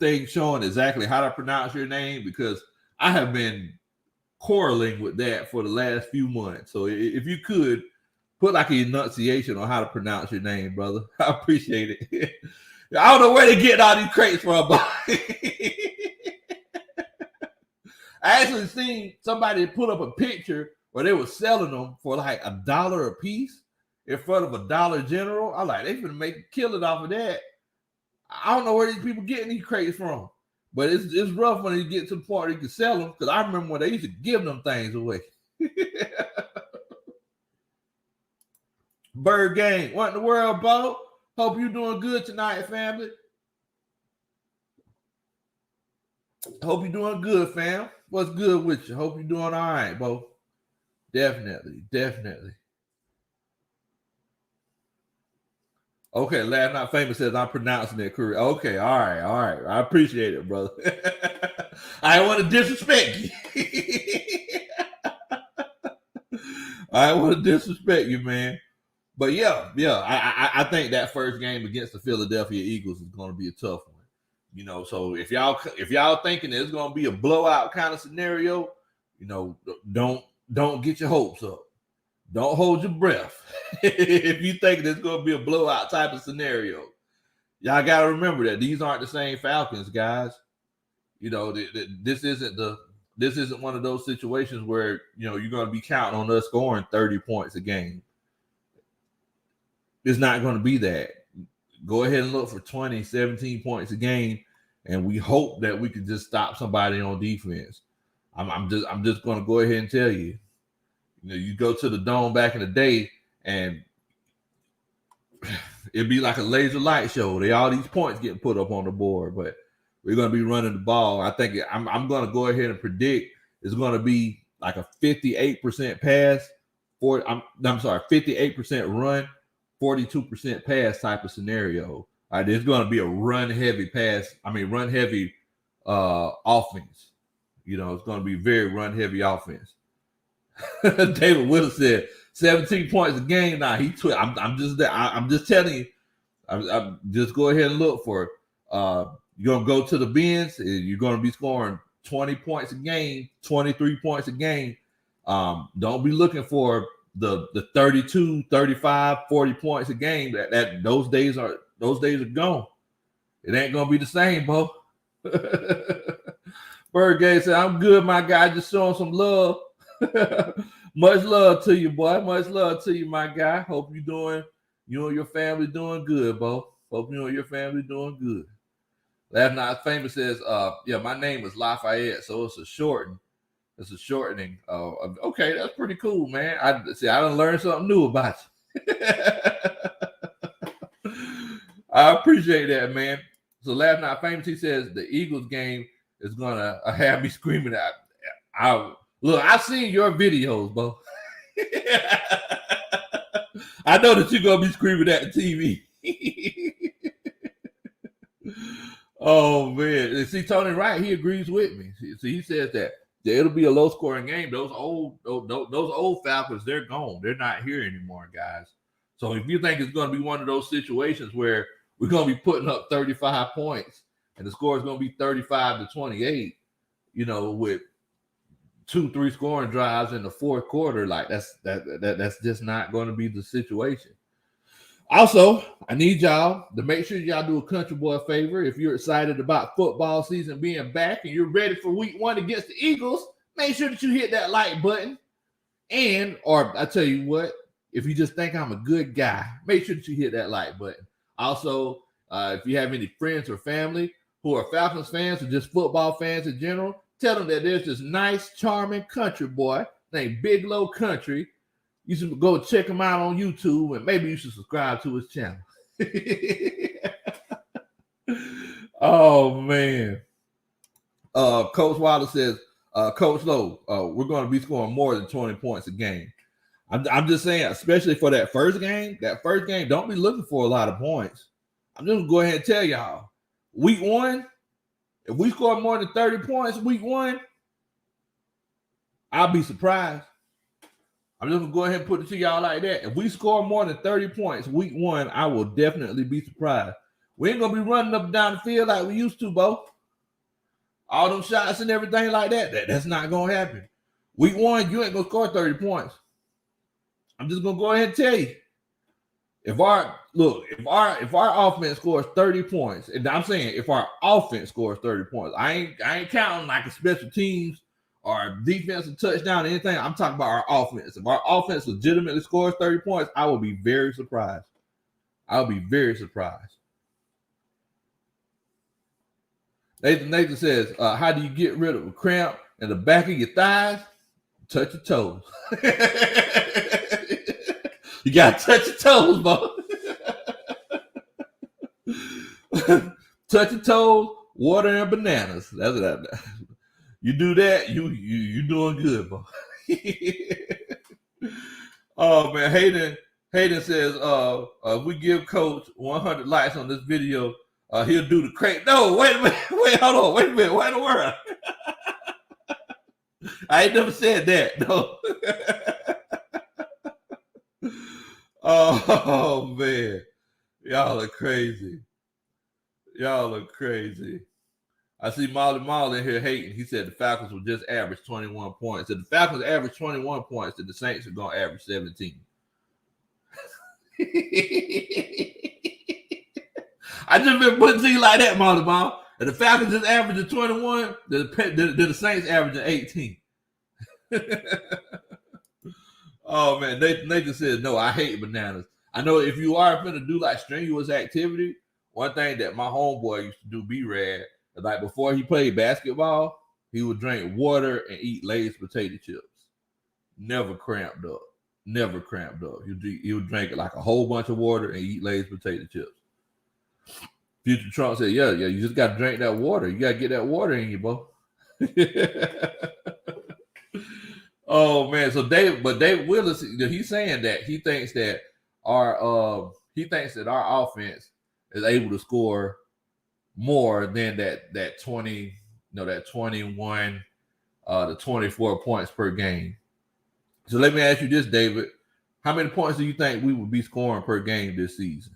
A: thing showing exactly how to pronounce your name? Because I have been quarreling with that for the last few months. So if you could put like an enunciation on how to pronounce your name, brother, I appreciate it. I don't know where they get all these crates from, but I actually seen somebody put up a picture where they were selling them for like $1 a piece in front of a Dollar General. I'm like, they finna make a killing off of that. I don't know where these people getting these crates from, but it's rough when you get to the point where you can sell them, because I remember when they used to give them things away. Bird Gang, what in the world, Bo? Hope you doing good tonight, family. Hope you're doing good, fam. What's good with you? Hope you're doing all right, Bo. Definitely. Okay, Laugh Not Famous says I'm pronouncing it correct. Okay, all right. I appreciate it, brother. I want to disrespect you. I want to disrespect you, man. But yeah, I think that first game against the Philadelphia Eagles is going to be a tough one. So if y'all thinking it's going to be a blowout kind of scenario, don't get your hopes up. Don't hold your breath if you think there's going to be a blowout type of scenario. Y'all got to remember that these aren't the same Falcons, guys. You know, this isn't one of those situations where, you know, you're going to be counting on us scoring 30 points a game. It's not going to be that. Go ahead and look for 20, 17 points a game, and we hope that we can just stop somebody on defense. I'm just going to go ahead and tell you. You know, you go to the Dome back in the day, and it'd be like a laser light show. All these points getting put up on the board, but we're going to be running the ball. I think I'm going to go ahead and predict it's going to be like a 58% pass, 58% run, 42% pass type of scenario. All right, there's going to be a run heavy offense. You know, it's going to be very run heavy offense. David Whittle said 17 points a game. Now I'm just telling you. I'm just go ahead and look for. You're gonna go to the bins. You're gonna be scoring 20 points a game, 23 points a game. Don't be looking for the 32, 35, 40 points a game. That those days are gone. It ain't gonna be the same, Bo. Bergay said, "I'm good, my guy. Just showing some love." Much love to you, boy. Much love to you, my guy. Hope you and your family doing good, Bo. Hope you and your family doing good. Laugh Not Famous says, yeah, my name is Lafayette, so it's a shortening. Okay, that's pretty cool, man. I done learned something new about you. I appreciate that, man. So Laugh Not Famous, he says the Eagles game is gonna have me screaming out. Look, I've seen your videos, Bo. I know that you're going to be screaming at the TV. Oh, man. See, Tony Wright, he agrees with me. See, he says that it'll be a low-scoring game. Those old Falcons, they're gone. They're not here anymore, guys. So if you think it's going to be one of those situations where we're going to be putting up 35 points and the score is going to be 35-28, you know, with 2-3 scoring drives in the fourth quarter, like that's just not going to be the situation. Also, I need y'all to make sure y'all do a country boy a favor. If you're excited about football season being back and you're ready for week 1 against the Eagles, make sure that you hit that like button. Or I tell you what, if you just think I'm a good guy, make sure that you hit that like button. Also, if you have any friends or family who are Falcons fans or just football fans in general, tell them that there's this nice, charming country boy named Big Low Kuntry. You should go check him out on YouTube, and maybe you should subscribe to his channel. Oh, man. Coach Wilder says, Coach Low, we're going to be scoring more than 20 points a game. I'm just saying, especially for that first game, don't be looking for a lot of points. I'm just going to go ahead and tell y'all, week 1, if we score more than 30 points week 1, I'll be surprised. I'm just going to go ahead and put it to y'all like that. If we score more than 30 points week 1, I will definitely be surprised. We ain't going to be running up and down the field like we used to, Bo. All them shots and everything like that's not going to happen. Week 1, you ain't going to score 30 points. I'm just going to go ahead and tell you. If our offense scores 30 points, and I'm saying if our offense scores 30 points, I ain't counting like a special teams or defensive touchdown or anything. I'm talking about our offense. If our offense legitimately scores 30 points, I will be very surprised. I'll be very surprised. Nathan says, how do you get rid of a cramp in the back of your thighs? Touch your toes. You got to touch your toes, bro. Touch your toes, water and bananas. That's what you do that, you doing good, bro. Oh, man. Hayden says, if we give Coach 100 likes on this video, he'll do the crank. No, wait a minute. Wait, hold on. Wait a minute. What in the world? I ain't never said that. No. Oh, man. Y'all are crazy. I see Molly Mall in here hating. He said the Falcons will just average 21 points. If the Falcons average 21 points, then the Saints are going to average 17. I just been putting things like that, Molly Mall. If the Falcons just averaging 21, then the Saints averaging 18. Oh, man. Nathan says, no, I hate bananas. I know if you are going to do like strenuous activity, one thing that my homeboy used to do, B-Rad, like before he played basketball, he would drink water and eat Lay's potato chips. Never cramped up. Never cramped up. He would drink like a whole bunch of water and eat Lay's potato chips. Future Trump said, yeah, you just got to drink that water. You got to get that water in you, bro. Oh, man. So Dave Willis, he's saying that he thinks that our offense is able to score more than that 20, that 21 to 24 points per game. So let me ask you this, David. How many points do you think we would be scoring per game this season?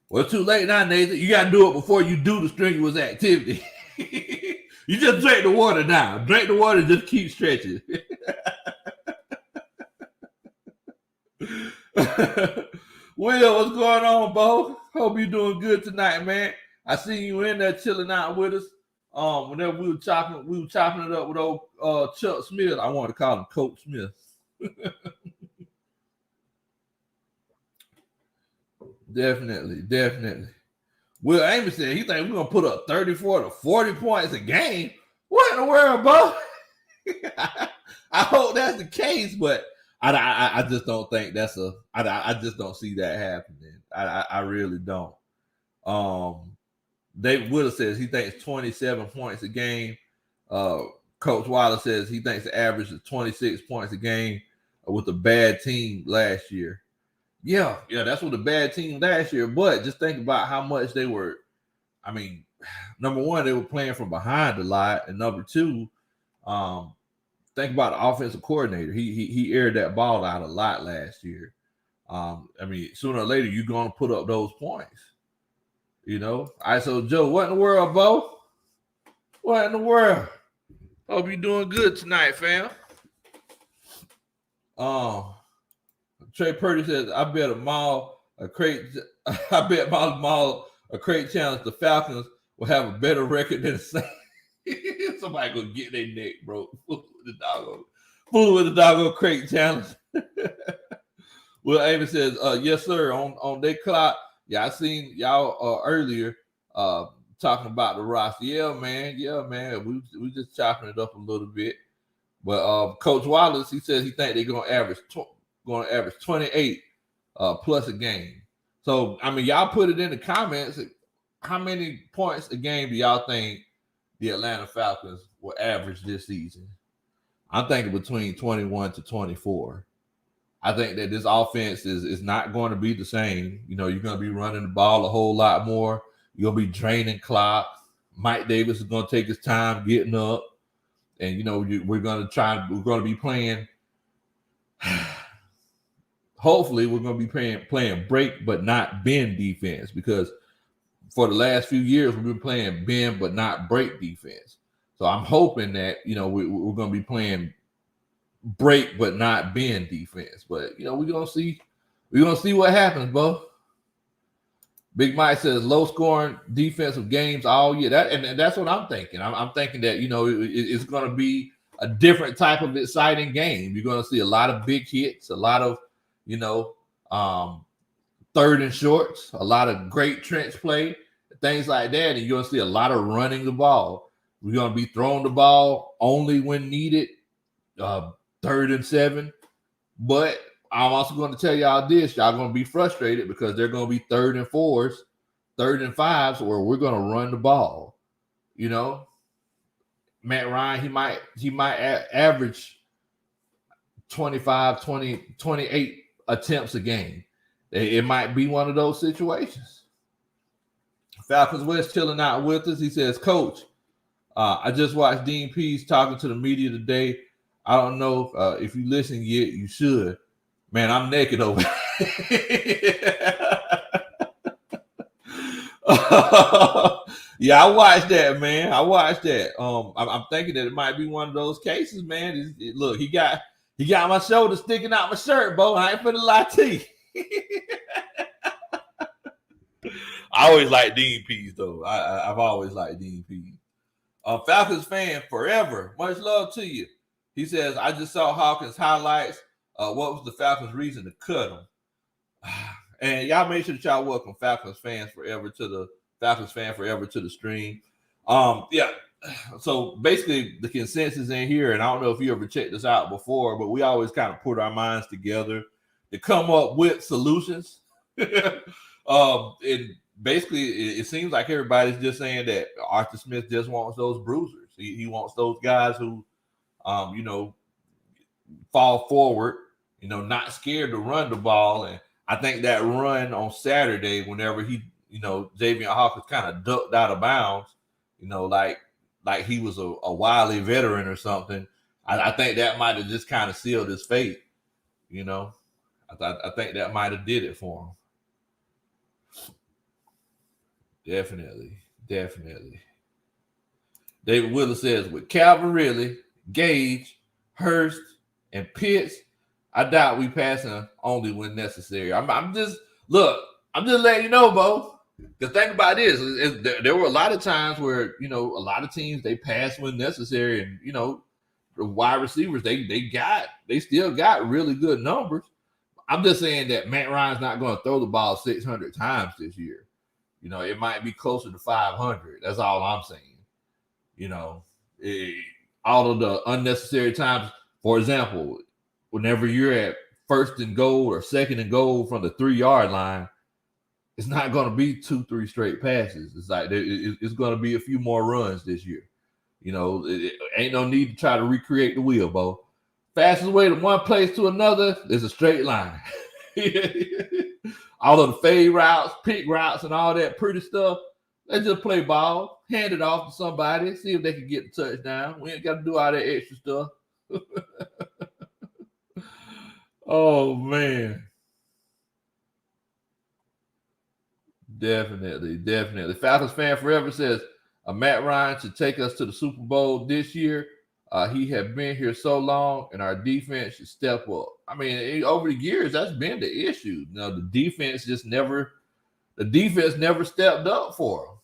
A: Well, it's too late now, Nathan. You got to do it before you do the strenuous activity. You just drink the water now. Drink the water and just keep stretching. Will, what's going on, Bo? Hope you're doing good tonight, man. I see you in there chilling out with us. Whenever we were chopping it up with old Chuck Smith. I want to call him Coach Smith. Definitely. Will Amos said he think we're gonna put up 34 to 40 points a game. What in the world, Bo? I hope that's the case, but I just don't think I just don't see that happening. I really don't. David Willis says he thinks 27 points a game. Coach Wallace says he thinks the average is 26 points a game with a bad team last year. Yeah, that's with a bad team last year. But just think about how much they were. I mean, number one, they were playing from behind a lot, and number two, think about the offensive coordinator. He aired that ball out a lot last year. I mean, sooner or later, you're going to put up those points. All right, so Joe, what in the world, Bo? What in the world? Hope you're doing good tonight, fam. Trey Purdy says, I bet Mall a crate challenge. The Falcons will have a better record than the Saints. Somebody gonna get their neck broke. Fool with the doggo crate challenge. Will Amos says, yes, sir. On their clock. Yeah, I seen y'all earlier talking about the roster. Yeah, man. We just chopping it up a little bit. But Coach Wallace, he says he think they're gonna average 28 plus a game. So I mean, y'all put it in the comments. How many points a game do y'all think the Atlanta Falcons will average this season? I'm thinking between 21 to 24. I think that this offense is not going to be the same. You're going to be running the ball a whole lot more. You're going to be draining clock. Mike Davis is going to take his time getting up. And, we're going to be playing. Hopefully, we're going to be playing break but not bend defense, because for the last few years, we've been playing bend but not break defense. So I'm hoping that, we're going to be playing break but not bend defense. But, we're going to see. We're going to see what happens, Bo. Big Mike says low scoring defensive games all year. And that's what I'm thinking. I'm thinking that, it's going to be a different type of exciting game. You're going to see a lot of big hits, a lot of, third and shorts, a lot of great trench play, things like that. And you're going to see a lot of running the ball. We're going to be throwing the ball only when needed, 3rd and 7. But I'm also going to tell y'all this. Y'all going to be frustrated because they're going to be 3rd and 4s, 3rd and 5s, where we're going to run the ball. Matt Ryan, he might average 25, 20, 28 attempts a game. It might be one of those situations. Falcons West chilling out with us. He says, Coach, I just watched Dean Pease talking to the media today. I don't know if you listen yet. You should. Man, I'm naked over here. Yeah, I watched that, man. I watched that. I'm thinking that it might be one of those cases, man. Look, he got my shoulder sticking out my shirt, Bo. I ain't finna lie to you. I always like DPs though. I've always liked DPs. Falcons fan forever. Much love to you. He says, I just saw Hawkins highlights. What was the Falcons' reason to cut him? And y'all make sure that y'all welcome Falcons fan forever to the stream. Yeah. So basically the consensus in here, and I don't know if you ever checked this out before, but we always kind of put our minds together to come up with solutions. And basically it seems like everybody's just saying that Arthur Smith just wants those bruisers. He wants those guys who fall forward, not scared to run the ball. And I think that run on Saturday, whenever Javian Hawkins kind of ducked out of bounds, like he was a wily veteran or something. I think that might have just kind of sealed his fate. I think that might have did it for him. Definitely. David Willis says, with Calvin Ridley, Gage, Hurst, and Pitts, I doubt we pass him only when necessary. I'm just letting you know, Bo. Because think about this. There were a lot of times where, a lot of teams, they pass when necessary. And, the wide receivers, they still got really good numbers. I'm just saying that Matt Ryan's not going to throw the ball 600 times this year. It might be closer to 500. That's all I'm saying. All of the unnecessary times. For example, whenever you're at first and goal or second and goal from the 3-yard line, it's not going to be 2-3 straight passes. It's like it's going to be a few more runs this year. It ain't no need to try to recreate the wheel, Bo. Fastest way to one place to another is a straight line. All of the fade routes, pick routes, and all that pretty stuff, they just play ball, hand it off to somebody, see if they can get the touchdown. We ain't got to do all that extra stuff. Oh, man. Definitely. Falcons fan forever says, Matt Ryan should take us to the Super Bowl this year. He had been here so long, and our defense should step up. I mean, over the years, that's been the issue. The defense never stepped up for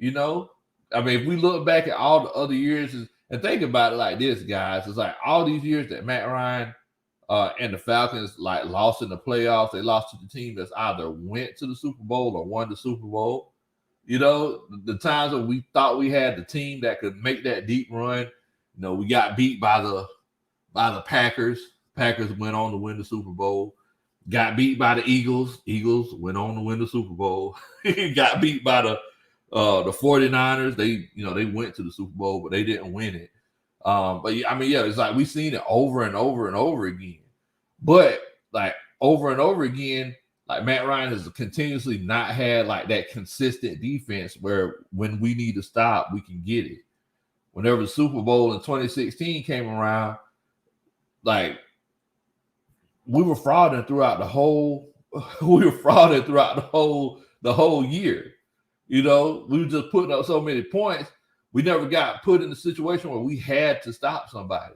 A: him. I mean, if we look back at all the other years and think about it like this, guys, it's like all these years that Matt Ryan and the Falcons lost in the playoffs, they lost to the team that's either went to the Super Bowl or won the Super Bowl. The times when we thought we had the team that could make that deep run, we got beat by the Packers. Packers went on to win the Super Bowl. Got beat by the Eagles. Eagles went on to win the Super Bowl. Got beat by the 49ers. They went to the Super Bowl, but they didn't win it. It's like we've seen it over and over and over again. But over and over again, Matt Ryan has continuously not had that consistent defense where when we need to stop, we can get it. Whenever the Super Bowl in 2016 came around, we were frauding throughout the whole year. We were just putting up so many points. We never got put in a situation where we had to stop somebody,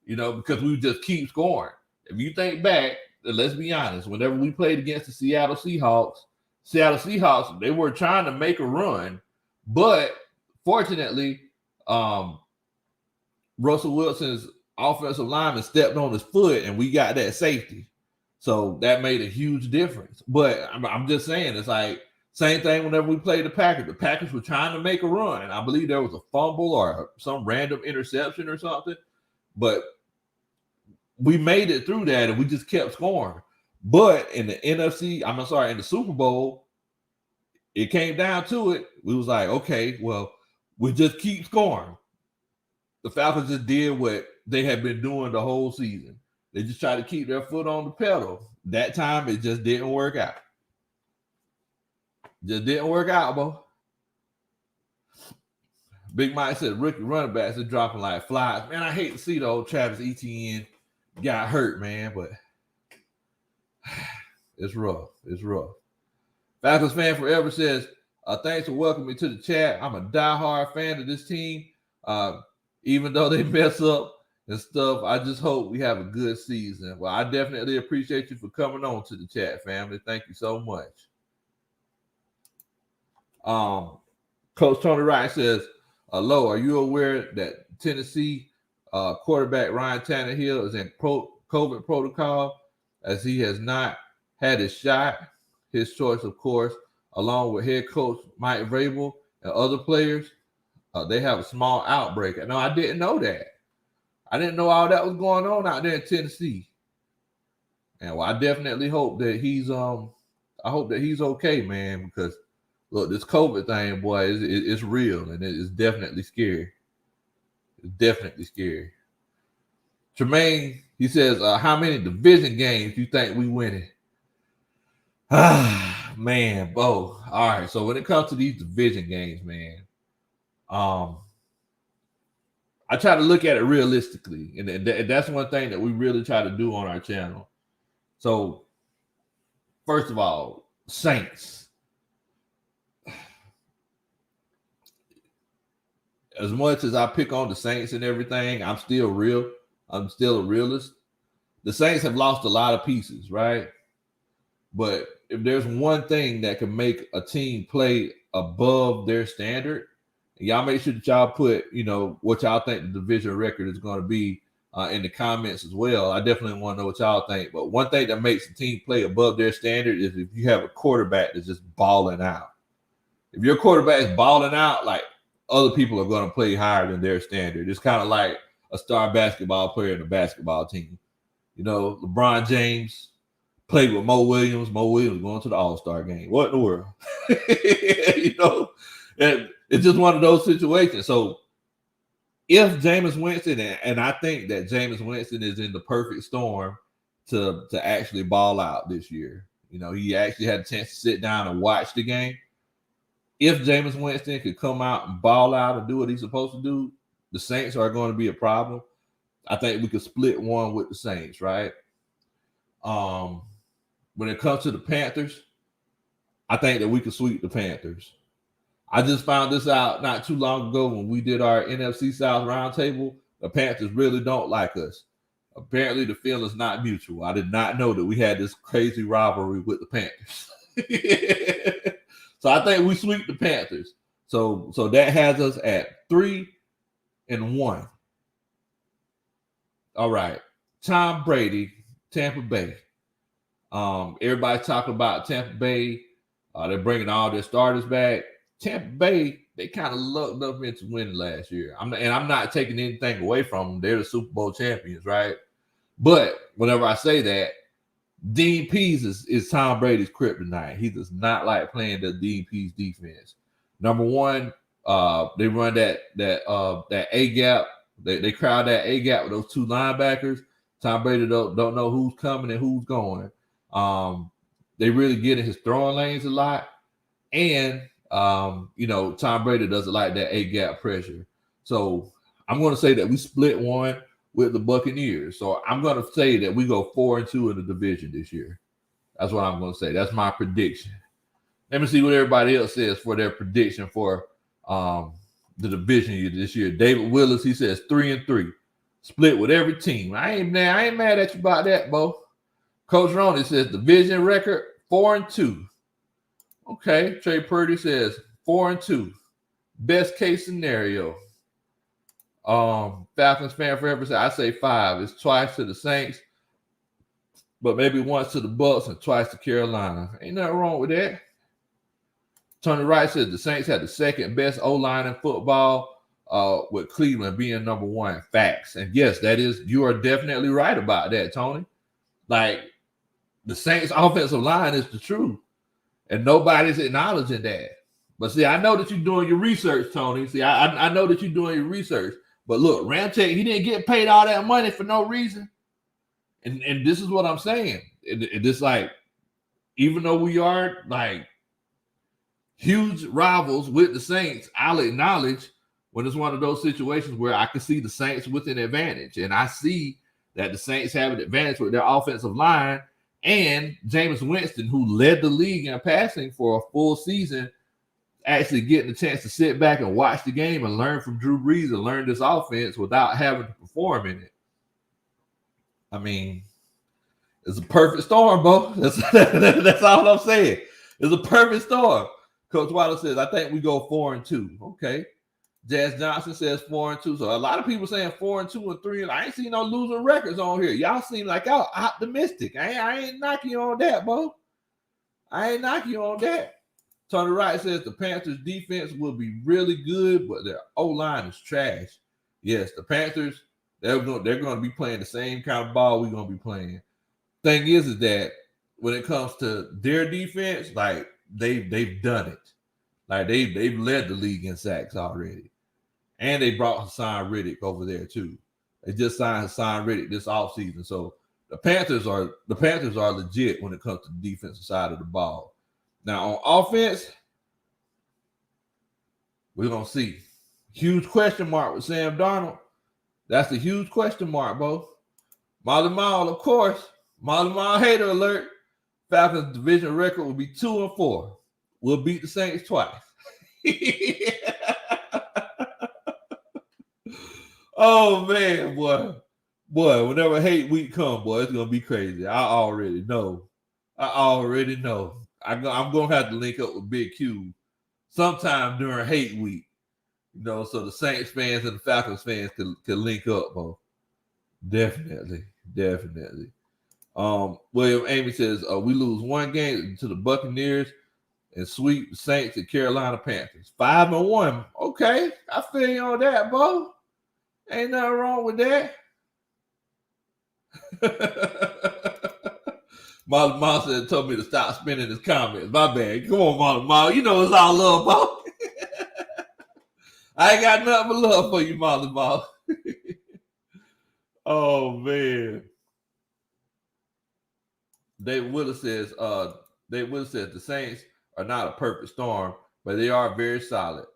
A: because we just keep scoring. If you think back, let's be honest, whenever we played against the Seattle Seahawks, they were trying to make a run, but fortunately, Russell Wilson's offensive lineman stepped on his foot and we got that safety. So that made a huge difference. But I'm just saying, it's like same thing whenever we played the Packers. The Packers were trying to make a run. And I believe there was a fumble or some random interception or something. But we made it through that and we just kept scoring. But in the Super Bowl, it came down to it. We was like, okay, well, we just keep scoring. The Falcons just did what they had been doing the whole season. They just tried to keep their foot on the pedal. That time, it just didn't work out. Just didn't work out, bro. Big Mike said rookie running backs are dropping like flies. Man, I hate to see the old Travis Etienne got hurt, man, but it's rough. Falcons fan forever says, Thanks for welcoming me to the chat. I'm a diehard fan of this team. Even though they mess up and stuff, I just hope we have a good season. Well, I definitely appreciate you for coming on to the chat, family. Thank you so much. Coach Tony Wright says, hello, are you aware that Tennessee quarterback Ryan Tannehill is in COVID protocol as he has not had his shot? His choice, of course, along with head coach Mike Vrabel and other players. They have a small outbreak. No, I didn't know that. I didn't know all that was going on out there in Tennessee. And well, I definitely hope that he's okay, man, because look, this COVID thing, boy, it's real and it's definitely scary. It's definitely scary. Tremaine, he says, how many division games you think we winning? Man, Bo. All right, so when it comes to these division games, man, I try to look at it realistically, and that's one thing that we really try to do on our channel. So, first of all, Saints. As much as I pick on the Saints and everything, I'm still real. I'm still a realist. The Saints have lost a lot of pieces, right? But if there's one thing that can make a team play above their standard, y'all make sure that y'all put, what y'all think the division record is going to be in the comments as well. I definitely want to know what y'all think. But one thing that makes a team play above their standard is if you have a quarterback that's just balling out. If your quarterback is balling out, like, other people are going to play higher than their standard. It's kind of like a star basketball player in a basketball team. LeBron James played with Mo Williams. Mo Williams going to the All-Star game. What in the world? And it's just one of those situations. So if Jameis Winston, and I think that Jameis Winston is in the perfect storm to actually ball out this year. He actually had a chance to sit down and watch the game. If Jameis Winston could come out and ball out and do what he's supposed to do, the Saints are going to be a problem. I think we could split one with the Saints, right? When it comes to the Panthers, I think that we could sweep the Panthers. I just found this out not too long ago when we did our NFC South roundtable. The Panthers really don't like us. Apparently, the feeling is not mutual. I did not know that we had this crazy rivalry with the Panthers. So I think we sweep the Panthers. So that has us at 3-1. All right. Tom Brady, Tampa Bay. Everybody's talking about Tampa Bay. They're bringing all their starters back. Tampa Bay, they kind of lucked up into winning last year. I'm not taking anything away from them. They're the Super Bowl champions, right? But whenever I say that, Dean Pease is Tom Brady's kryptonite. He does not like playing the Dean Pease defense. Number one, they run that A gap. They crowd that A gap with those two linebackers. Tom Brady don't know who's coming and who's going. They really get in his throwing lanes a lot, and Tom Brady doesn't like that A gap pressure. So I'm going to say that we split one with the Buccaneers. So I'm going to say that we go 4-2 in the division this year. That's what I'm going to say. That's my prediction. Let me see what everybody else says for their prediction for the division this year. David Willis, he says 3-3, split with every team. I ain't mad at you about that, Bo. Coach Roney says division record 4-2. Okay. Trey Purdy says 4-2. Best case scenario. Falcons fan forever said, I say 5. It's twice to the Saints, but maybe once to the Bucks and twice to Carolina. Ain't nothing wrong with that. Tony Wright says the Saints had the second best O-line in football, with Cleveland being number 1. Facts. And yes, you are definitely right about that, Tony. Like, the Saints offensive line is the truth, and nobody's acknowledging that. But see, I know that you're doing your research, Tony. See, I know that you're doing your research. But look, Ramchick, he didn't get paid all that money for no reason. And this is what I'm saying. It's like, even though we are like huge rivals with the Saints, I'll acknowledge when it's one of those situations where I can see the Saints with an advantage. And I see that the Saints have an advantage with their offensive line and Jameis Winston, who led the league in passing for a full season actually getting the chance to sit back and watch the game and learn from Drew Brees and learn this offense without having to perform in it. I mean, it's a perfect storm, bro. That's all I'm saying. It's a perfect storm. Coach Waddle says, I think we go 4-2. Okay. Jazz Johnson says 4-2. So a lot of people saying 4-2 and 3. And I ain't seen no losing records on here. Y'all seem like y'all optimistic. I ain't knocking you on that, bro. I ain't knocking you on that. Tony Wright says the Panthers defense will be really good, but their O-line is trash. Yes, the Panthers, they're going to be playing the same kind of ball we're going to be playing. Thing is that when it comes to their defense, like they've done it. Like they've led the league in sacks already. And they brought Hassan Riddick over there too. They just signed Hassan Riddick this offseason. So the Panthers are legit when it comes to the defensive side of the ball. Now on offense, we're gonna see. Huge question mark with Sam Darnold. That's a huge question mark, bro. Molly Mall, of course. Molly Mall hater alert. Falcons division record will be 2-4. We'll beat the Saints twice. Oh man, boy. Whenever hate week come, boy, it's gonna be crazy. I already know. I'm gonna have to link up with Big Q sometime during hate week. So the Saints fans and the Falcons fans can link up, bro. Definitely. William Amy says we lose one game to the Buccaneers and sweep the Saints and Carolina Panthers. 5-1. Okay, I feel you on that, bro. Ain't nothing wrong with that. Molly Ma said told me to stop spinning his comments. My bad. Come on, Molly Ma. You know it's all love, bro. I ain't got nothing but love for you, Molly Ma. Oh man. David Willis says the Saints are not a perfect storm, but they are very solid.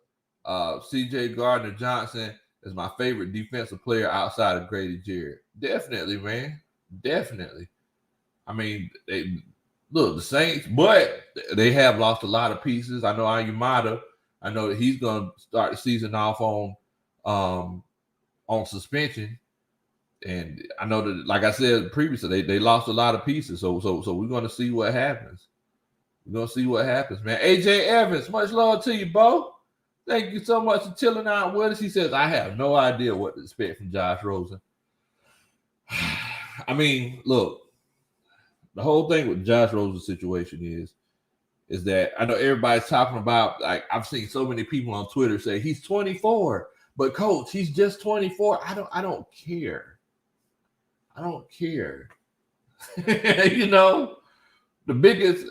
A: CJ Gardner Johnson is my favorite defensive player outside of Grady Jarrett. Definitely, man. Definitely. I mean, the Saints, but they have lost a lot of pieces. I know Ayumada. I know that he's going to start the season off on suspension. And I know that, like I said previously, they lost a lot of pieces. So we're going to see what happens. We're going to see what happens, man. AJ Evans, much love to you, Bo. Thank you so much for chilling out with us. He says, I have no idea what to expect from Josh Rosen. I mean, look, the whole thing with Josh Rosen's situation is that I know everybody's talking about, like, I've seen so many people on Twitter say he's 24, but coach, he's just 24. I don't care. I don't care. The biggest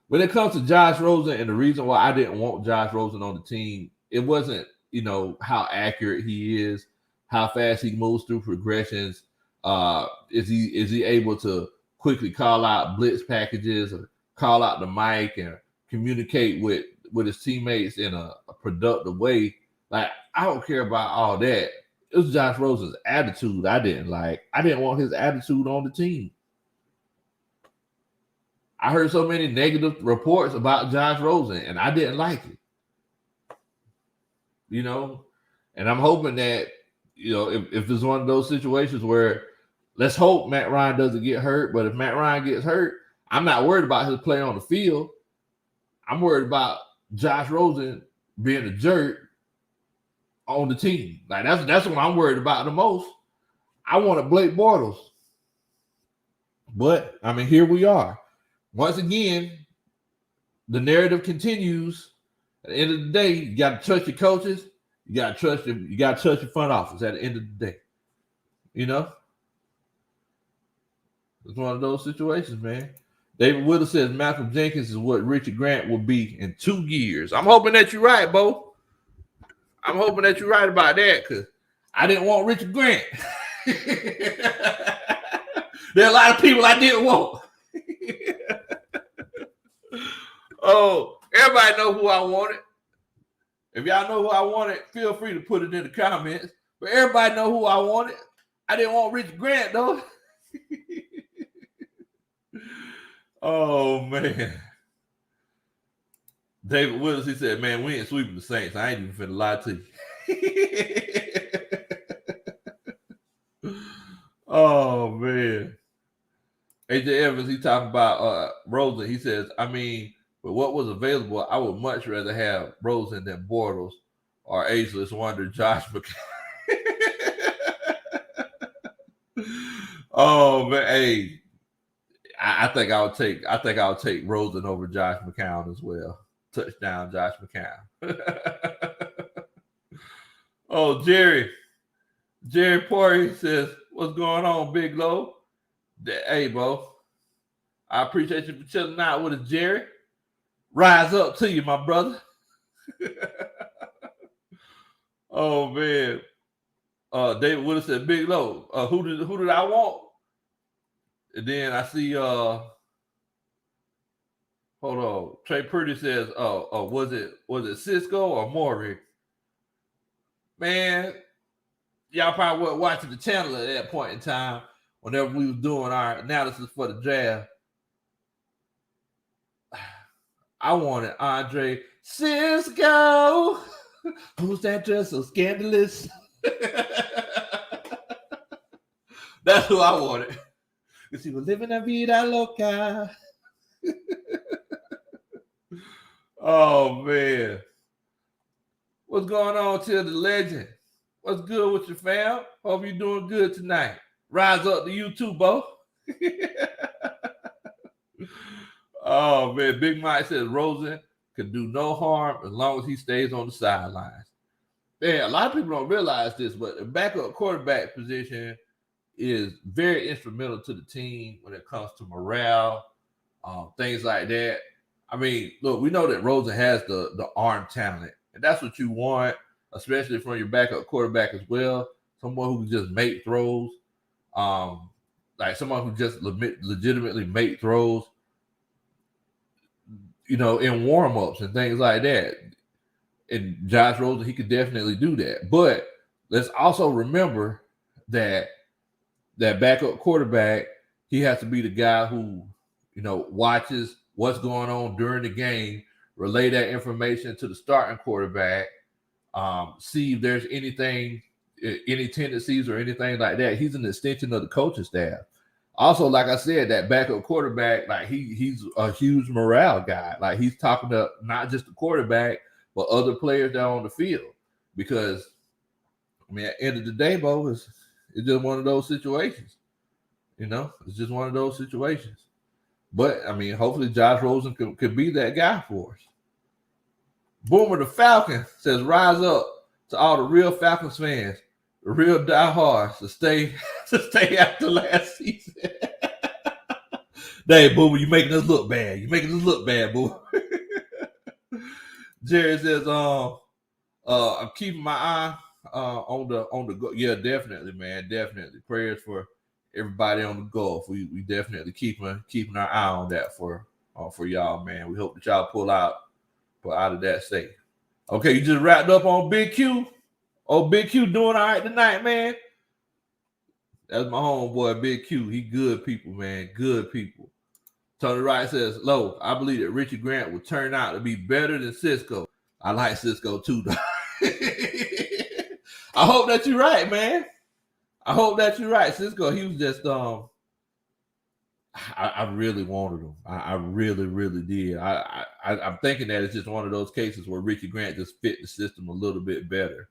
A: when it comes to Josh Rosen, and the reason why I didn't want Josh Rosen on the team, it wasn't, how accurate he is, how fast he moves through progressions. Is he able to quickly call out blitz packages or call out the mic and communicate with his teammates in a productive way? Like, I don't care about all that. It was Josh Rosen's attitude I didn't like. I didn't want his attitude on the team. I heard so many negative reports about Josh Rosen, and I didn't like it. And I'm hoping that, if it's one of those situations where, let's hope Matt Ryan doesn't get hurt, but if Matt Ryan gets hurt, I'm not worried about his play on the field. I'm worried about Josh Rosen being a jerk on the team. Like, that's what I'm worried about the most. I wanted Blake Bortles. But, I mean, here we are. Once again, the narrative continues. At the end of the day, you got to trust your coaches. You got to trust your front office at the end of the day. It's one of those situations, man. David Whittle says Malcolm Jenkins is what Richard Grant will be in 2 years. I'm hoping that you're right, Bo. I'm hoping that you're right about that, because I didn't want Richard Grant. There are a lot of people I didn't want. Oh, everybody know who I wanted. If y'all know who I wanted, feel free to put it in the comments. But everybody know who I wanted. I didn't want Richard Grant, though. Oh, man. David Willis, he said, man, we ain't sweeping the Saints. I ain't even finna lie to you. Oh, man. AJ Evans, he talking about Rosen. He says, I mean, with what was available, I would much rather have Rosen than Bortles or ageless wonder Josh McCown. Oh man, hey, I think I'll take Rosen over Josh McCown as well. Touchdown, Josh McCown. Oh, Jerry Porter says, "What's going on, Big Low?" Hey, bro, I appreciate you for chilling out with us, Jerry. Rise up to you, my brother. Oh man, David Willis said, "Big Low, who did I want?" And then I see, hold on, Trey Purdy says, was it Cisco or Maury?" Man, y'all probably weren't watching the channel at that point in time whenever we was doing our analysis for the draft. I wanted Andre Cisco. Who's that dress so scandalous? That's who I wanted. Because he was living a vida loca. Oh, man. What's going on, Till the Legend? What's good with your fam? Hope you're doing good tonight. Rise up to you too, Bo. Oh, man. Big Mike says Rosen can do no harm as long as he stays on the sidelines. Man, a lot of people don't realize this, but the backup quarterback position is very instrumental to the team when it comes to morale, things like that. I mean, look, we know that Rosen has the arm talent, and that's what you want, especially from your backup quarterback as well. Someone who can just make throws, like someone who just legitimately make throws, in warm-ups and things like that. And Josh Rosen, he could definitely do that. But let's also remember that backup quarterback, he has to be the guy who, watches what's going on during the game, relay that information to the starting quarterback, see if there's any tendencies or anything like that. He's an extension of the coaching staff. Also, like I said, that backup quarterback, like he's a huge morale guy. Like he's talking to not just the quarterback, but other players down on the field. Because, I mean, at the end of the day, Bo, it's just one of those situations. It's just one of those situations. But, I mean, hopefully Josh Rosen could be that guy for us. Boomer the Falcon says, rise up to all the real Falcons fans, the real diehards to stay after last season. Hey, Boomer, you're making us look bad. You're making us look bad, Boomer. Jerry says, I'm keeping my eye on the go. Yeah, definitely, man. Definitely. Prayers for everybody on the Gulf. We definitely keeping our eye on that for y'all, man. We hope that y'all pull out of that safe. Okay, you just wrapped up on Big Q. Oh, Big Q doing all right tonight, man. That's my homeboy, Big Q. He good people, man. Good people. Tony Wright says, Low, I believe that Richie Grant will turn out to be better than Cisco. I like Cisco too, though. I hope that you're right, man. I hope that you're right. Cisco, he was just I really wanted him. I really, really did. I'm thinking that it's just one of those cases where Richie Grant just fit the system a little bit better.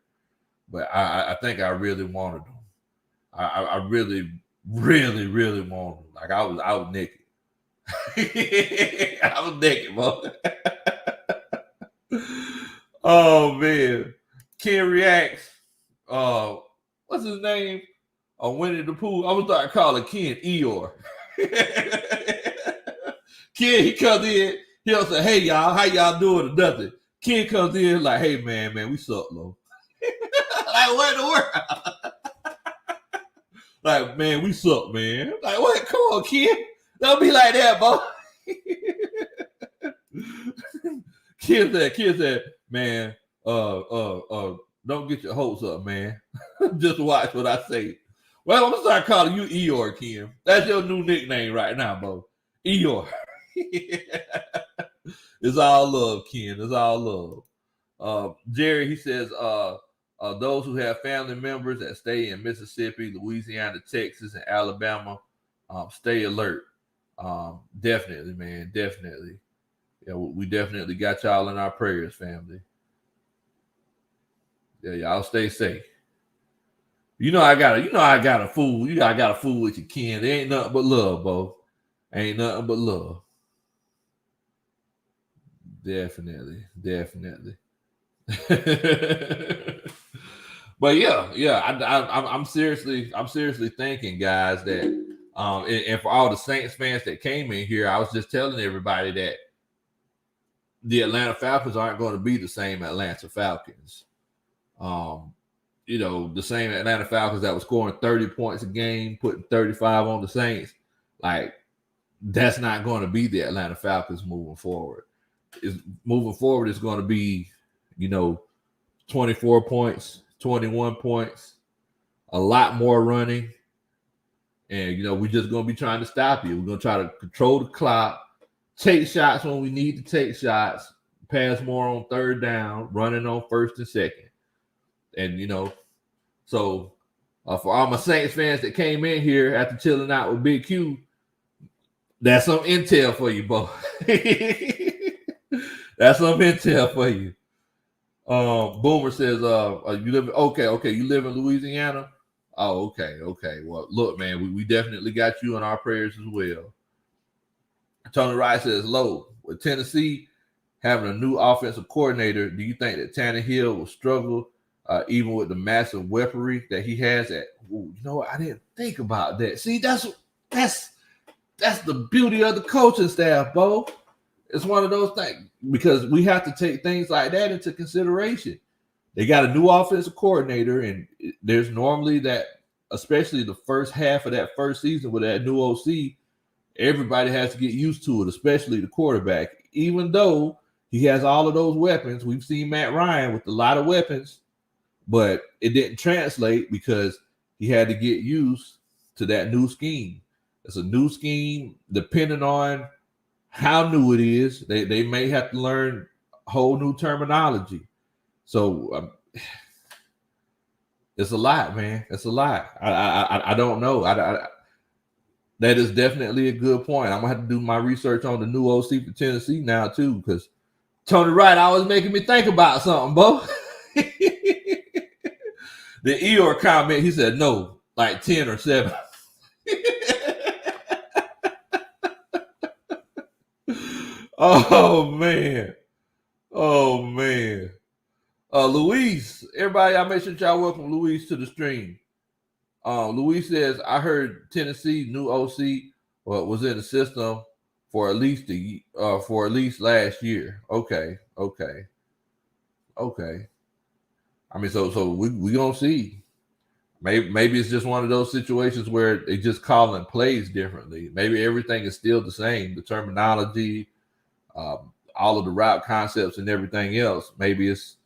A: But I think I really wanted him. I really, really, really wanted him. Like I was naked. I was naked, bro. Oh man. Ken reacts. What's his name? Winnie the Pooh. I was start calling Ken Eeyore. Ken, he comes in, he'll say, hey y'all, how y'all doing or nothing. Ken comes in like, hey man, we suck, low. Like, what in the world? Like, man, we suck, man. Like, what? Come on, Ken. Don't be like that, boy. Ken said, man, don't get your hopes up, man. Just watch what I say. Well, I'm gonna start calling you Eeyore, Kim. That's your new nickname right now, bro. Eeyore. It's all love, Ken. It's all love. Jerry, he says, those who have family members that stay in Mississippi, Louisiana, Texas, and Alabama, stay alert. Definitely, man. Definitely. Yeah, we definitely got y'all in our prayers, family. Yeah, y'all stay safe. I gotta fool. I gotta fool with you, Ken. There ain't nothing but love, Bo. Ain't nothing but love. Definitely. But yeah, I'm seriously thinking, guys, that and for all the Saints fans that came in here, I was just telling everybody that the Atlanta Falcons aren't going to be the same Atlanta Falcons. The same Atlanta Falcons that was scoring 30 points a game, putting 35 on the Saints. Like, that's not going to be the Atlanta Falcons moving forward. Moving forward, it's going to be, 24 points, 21 points, a lot more running. And, we're just going to be trying to stop you. We're going to try to control the clock, take shots when we need to take shots, pass more on third down, running on first and second. And, so for all my Saints fans that came in here after chilling out with Big Q, that's some intel for you, Bo. That's some intel for you. Boomer says, you live you live in Louisiana? Oh, okay. Well, look, man, we definitely got you in our prayers as well. Tony Wright says, low, with Tennessee having a new offensive coordinator, do you think that Tannehill will struggle even with the massive weaponry that he has I didn't think about that. See, that's the beauty of the coaching staff, Bo. It's one of those things because we have to take things like that into consideration. They got a new offensive coordinator, and there's normally that, especially the first half of that first season with that new OC, everybody has to get used to it, especially the quarterback. Even though he has all of those weapons, we've seen Matt Ryan with a lot of weapons, but it didn't translate because he had to get used to that new scheme. It's a new scheme, depending on how new it is. They may have to learn whole new terminology. So it's a lot, man. It's a lot. I don't know. That is definitely a good point. I'm gonna have to do my research on the new OC for Tennessee now too, because Tony Wright always making me think about something, Bo. The Eeyore comment, he said no, like 10 or 7. Oh man. Luis, everybody, I make sure y'all welcome Luis to the stream. Luis says, I heard Tennessee new OC was in the system for at least last year. Okay. I mean, so we gonna see. Maybe it's just one of those situations where they just calling plays differently. Maybe everything is still the same, the terminology, all of the route concepts and everything else. Maybe it's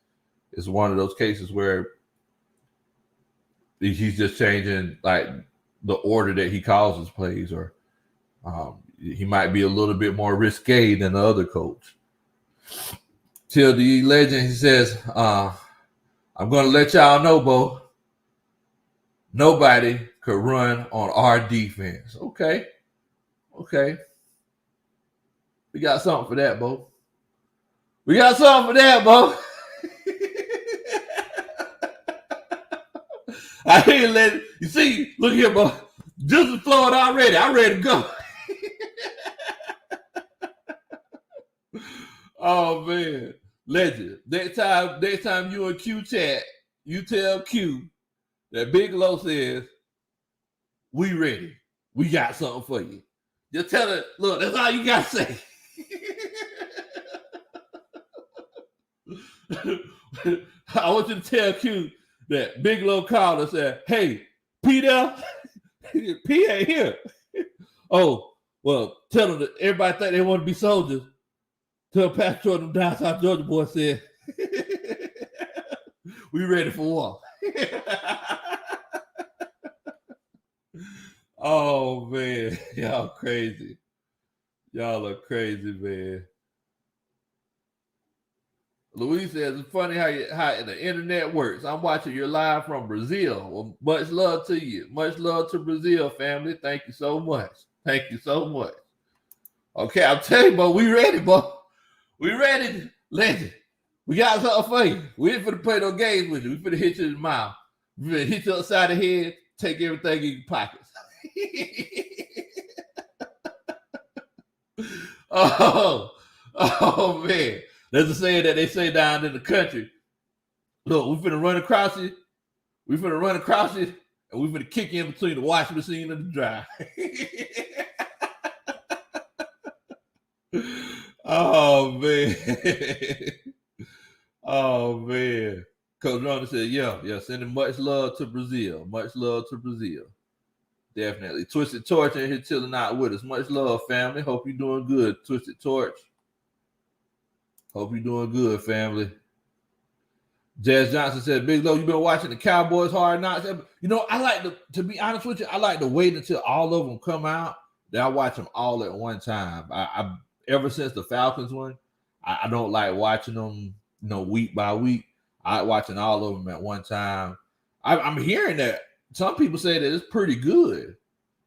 A: one of those cases where he's just changing like the order that he calls his plays, or he might be a little bit more risque than the other coach. Till the legend, he says, I'm going to let y'all know, Bo, nobody could run on our defense. Okay. We got something for that, Bo. I ain't let it. You see, look here, Bo. Juice is flowing already. I'm ready to go. Oh man, legend. Next time you and Q chat, you tell Q that Big Low says, we ready. We got something for you. Just tell her, look, that's all you got to say. I want you to tell Q that Big Low called and said, hey, Peter, P ain't here. Oh, well, tell them that everybody think they want to be soldiers. Tell Pastor Jordan down South Georgia boy said, we ready for war. Oh man, y'all crazy. Y'all are crazy, man. Louise says it's funny how the internet works. I'm watching your live from Brazil. Well, much love to you. Much love to Brazil, family. Thank you so much. Thank you so much. Okay, I'll tell you, but we ready, bro. We ready, legend. We got something for you. We ain't finna play no games with you. We finna hit you in the mouth. We finna hit you upside the head, take everything in your pockets. oh man. There's a saying that they say down in the country. Look, we finna run across it. We finna run across it, and we finna kick you in between the washing machine and the dryer. Oh man. Oh man. Coach Ronald said, yeah, sending much love to Brazil. Much love to Brazil. Definitely. Twisted Torch in here chilling out with us. Much love, family. Hope you're doing good. Twisted Torch. Hope you're doing good, family. Jazz Johnson said, Big Low, you been watching the Cowboys Hard Knocks? You know, I like to be honest with you, I like to wait until all of them come out. Then I watch them all at one time. I ever since the Falcons one, I don't like watching them, week by week. I like watching all of them at one time. I'm hearing that some people say that it's pretty good.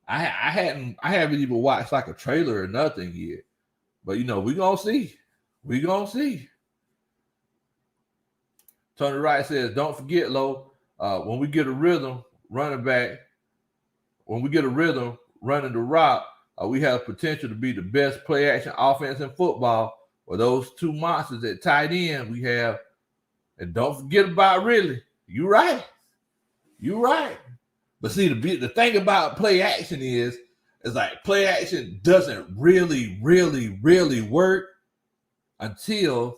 A: I haven't even watched like a trailer or nothing yet. But we're gonna see. We're gonna see. Tony Wright says, don't forget, Lo, when we get a rhythm running back, when we get a rhythm running the rock, we have potential to be the best play action offense in football. With those two monsters at tight end we have. And don't forget about Ridley. You're right. But see, the thing about play action is like play action doesn't really, really, really work until,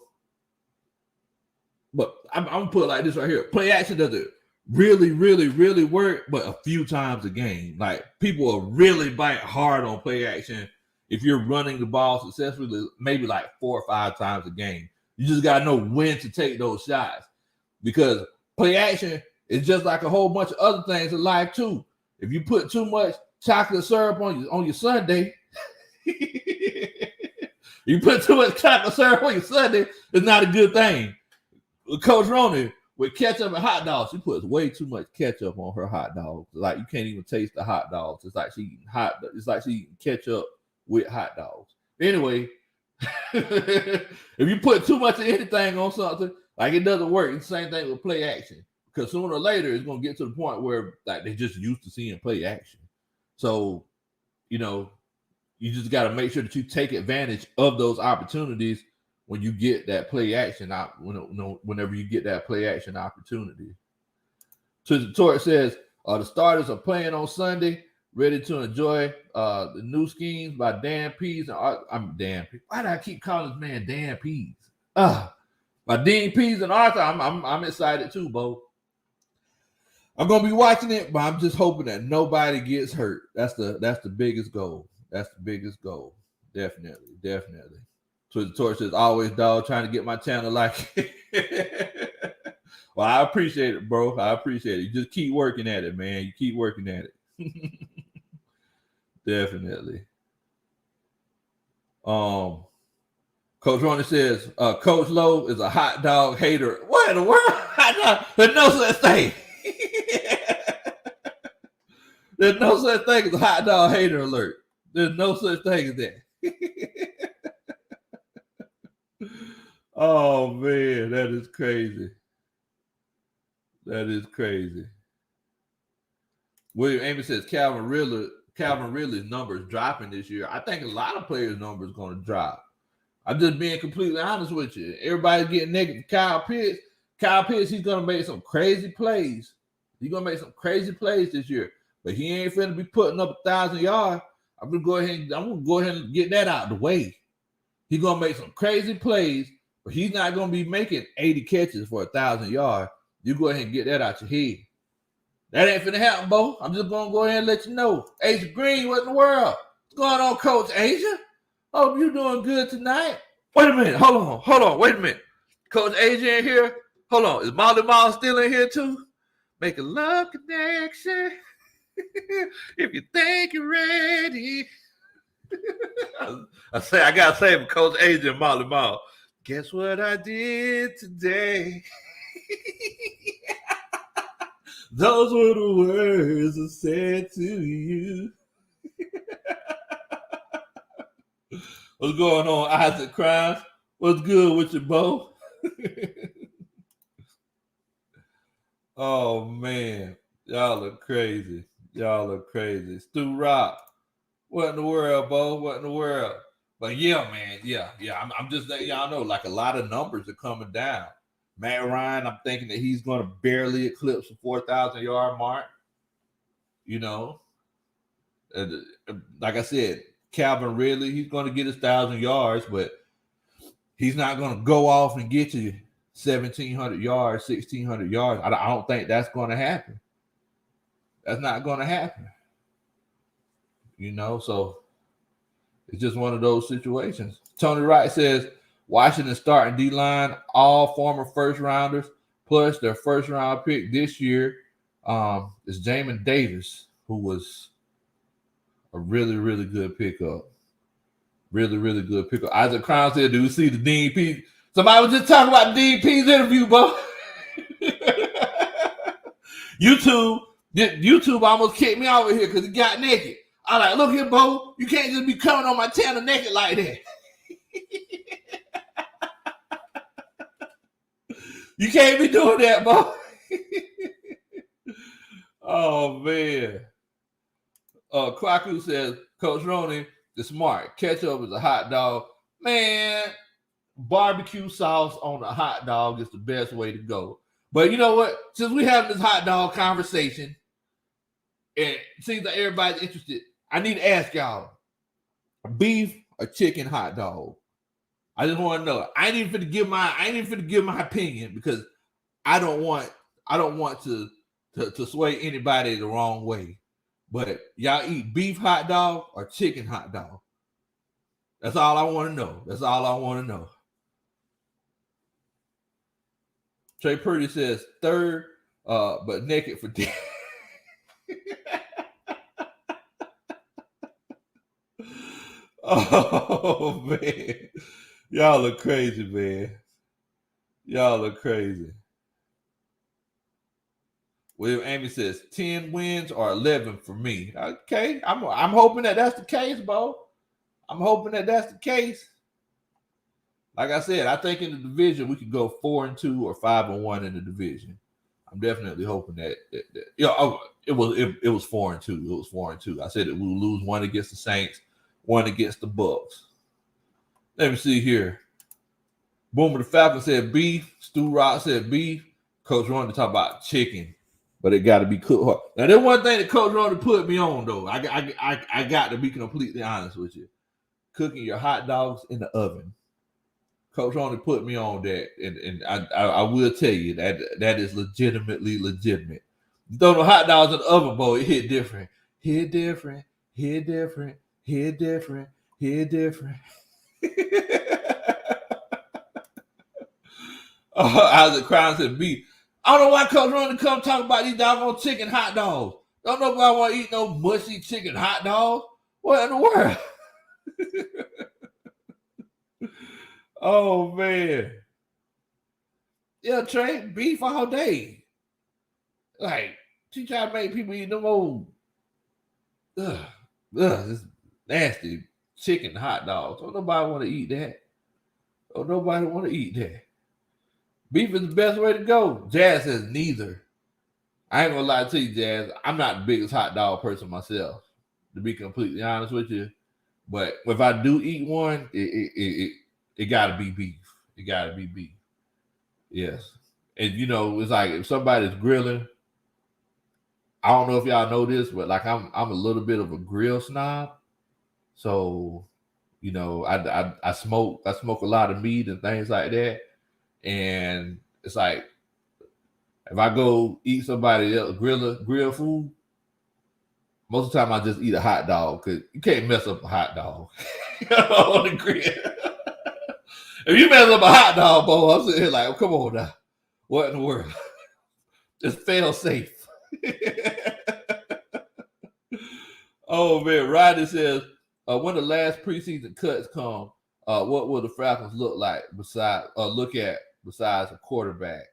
A: but I'm gonna put it like this right here. Play action doesn't really, really, really work, but a few times a game. Like people will really bite hard on play action if you're running the ball successfully, maybe like 4 or 5 times a game. You just gotta know when to take those shots, because play action is just like a whole bunch of other things in life too. If you put too much chocolate syrup on your sundae, you put too much chocolate syrup on your sundae, it's not a good thing. Coach Ronnie, with ketchup and hot dogs, she puts way too much ketchup on her hot dogs. Like you can't even taste the hot dogs. It's like she eating ketchup with hot dogs. Anyway, if you put too much of anything on something, like it doesn't work. It's the same thing with play action. Because sooner or later, it's gonna get to the point where like they just used to seeing play action. So, you just got to make sure that you take advantage of those opportunities when you get that play action out. Whenever you get that play action opportunity. The Torch says the starters are playing on Sunday, ready to enjoy the new schemes by Dan Pease. I'm Dan Pease. Why do I keep calling this man Dan Pease? By Dean Pease and Arthur. I'm excited too, Bo. I'm gonna be watching it, but I'm just hoping that nobody gets hurt. That's the biggest goal. That's the biggest goal. Definitely. So the Torch says, always, dog, trying to get my channel like it. Well, I appreciate it, bro. I appreciate it. You just keep working at it, man. You keep working at it. Definitely. Coach Ronnie says, Coach Lowe is a hot dog hater. What in the world? There's no such thing. There's no such thing as a hot dog hater alert. There's no such thing as that. Oh man, that is crazy. That is crazy. William Amy says Calvin Ridley's numbers dropping this year. I think a lot of players' numbers going to drop. I'm just being completely honest with you. Everybody's getting negative. Kyle Pitts, he's going to make some crazy plays. He's going to make some crazy plays this year. But he ain't finna be putting up 1,000 yards. I'm gonna go ahead and get that out of the way. He's gonna make some crazy plays, but he's not gonna be making 80 catches for 1,000 yards. You go ahead and get that out your head. That ain't finna happen, Bo. I'm just gonna go ahead and let you know. Asia Green, what in the world? What's going on, Coach Asia? Hope you doing good tonight. Wait a minute. Hold on. Wait a minute. Coach Asia in here. Hold on. Is Molly Mall still in here too? Make a love connection. If you think you're ready. I gotta save Coach Asia and Molly Mall. Guess what I did today? Those were the words I said to you. What's going on, Isaac Crimes? What's good with you, Bo? Oh, man. Y'all are crazy. Y'all are crazy. Stu Rock. What in the world, Bo? What in the world? But yeah, man. Yeah. I'm just letting y'all know, like, a lot of numbers are coming down. Matt Ryan, I'm thinking that he's going to barely eclipse the 4,000-yard mark. You know, like I said, Calvin Ridley, he's going to get his 1,000 yards, but he's not going to go off and get you 1,700 yards, 1,600 yards. I don't think that's going to happen. That's not going to happen. You know, so it's just one of those situations. Tony Wright says Washington starting D-line, all former first-rounders, plus their first-round pick this year is Jamin Davis, who was a really, really good pickup. Really, really good pickup. Isaac Crown said, do we see the Dean P? Somebody was just talking about Dean P's interview, bro. YouTube almost kicked me out of here because he got naked. I like, look here, Bo, you can't just be coming on my channel naked like that. You can't be doing that, Bo. Oh, man. Kwaku says, Coach Roney is smart. Ketchup is a hot dog. Man, barbecue sauce on a hot dog is the best way to go. But you know what? Since we having this hot dog conversation, and it seems like everybody's interested, I need to ask y'all, beef or chicken hot dog? I just want to know. I ain't even finna give my opinion because I don't want to sway anybody the wrong way. But y'all eat beef hot dog or chicken hot dog? That's all I want to know. That's all I want to know. Trey Purdy says third, but naked for dinner. Oh, man. Y'all are crazy, man. Y'all are crazy. William Amy says 10 wins or 11 for me. Okay, I'm hoping that that's the case, Bo. I'm hoping that that's the case. Like I said, I think in the division we could go 4-2 or 5-1 in the division. I'm definitely hoping that it was 4-2. It was 4-2. I said that we'll lose one against the Saints, one against the Bucks. Let me see here. Boomer the Falcon said beef. Stu Rock said beef. Coach wanted to talk about chicken, but it got to be cooked hard. Now, there's one thing that Coach wanted to put me on, though. I got to be completely honest with you. Cooking your hot dogs in the oven. Coach only put me on that, and I will tell you that is legitimately legitimate. You throw the hot dogs in the oven, boy, it hit different. Hit different. Hit different. Hit different. Hit different. Isaac Crown said beef. I don't know why Coach Ronnie come talk about these doggone chicken hot dogs. Don't nobody want to eat no mushy chicken hot dogs. What in the world? Oh, man. Yeah, Trey, beef all day. Like, she try to make people eat them old, this nasty chicken hot dogs. Don't nobody want to eat that. Don't nobody want to eat that. Beef is the best way to go. Jazz says neither. I ain't gonna lie to you, Jazz. I'm not the biggest hot dog person myself, to be completely honest with you. But if I do eat one, it gotta be beef. It gotta be beef. Yes. And you know, it's like if somebody's grilling, I don't know if y'all know this, but like I'm a little bit of a grill snob. So, you know, I smoke a lot of meat and things like that. And it's like if I go eat somebody else grill food, most of the time I just eat a hot dog because you can't mess up a hot dog on the grill. If you mess up a hot dog, Bo, I'm sitting here like, oh, come on now. What in the world? Just fail safe. Oh, man. Rodney says, when the last preseason cuts come, what will the Falcons look like besides a quarterback?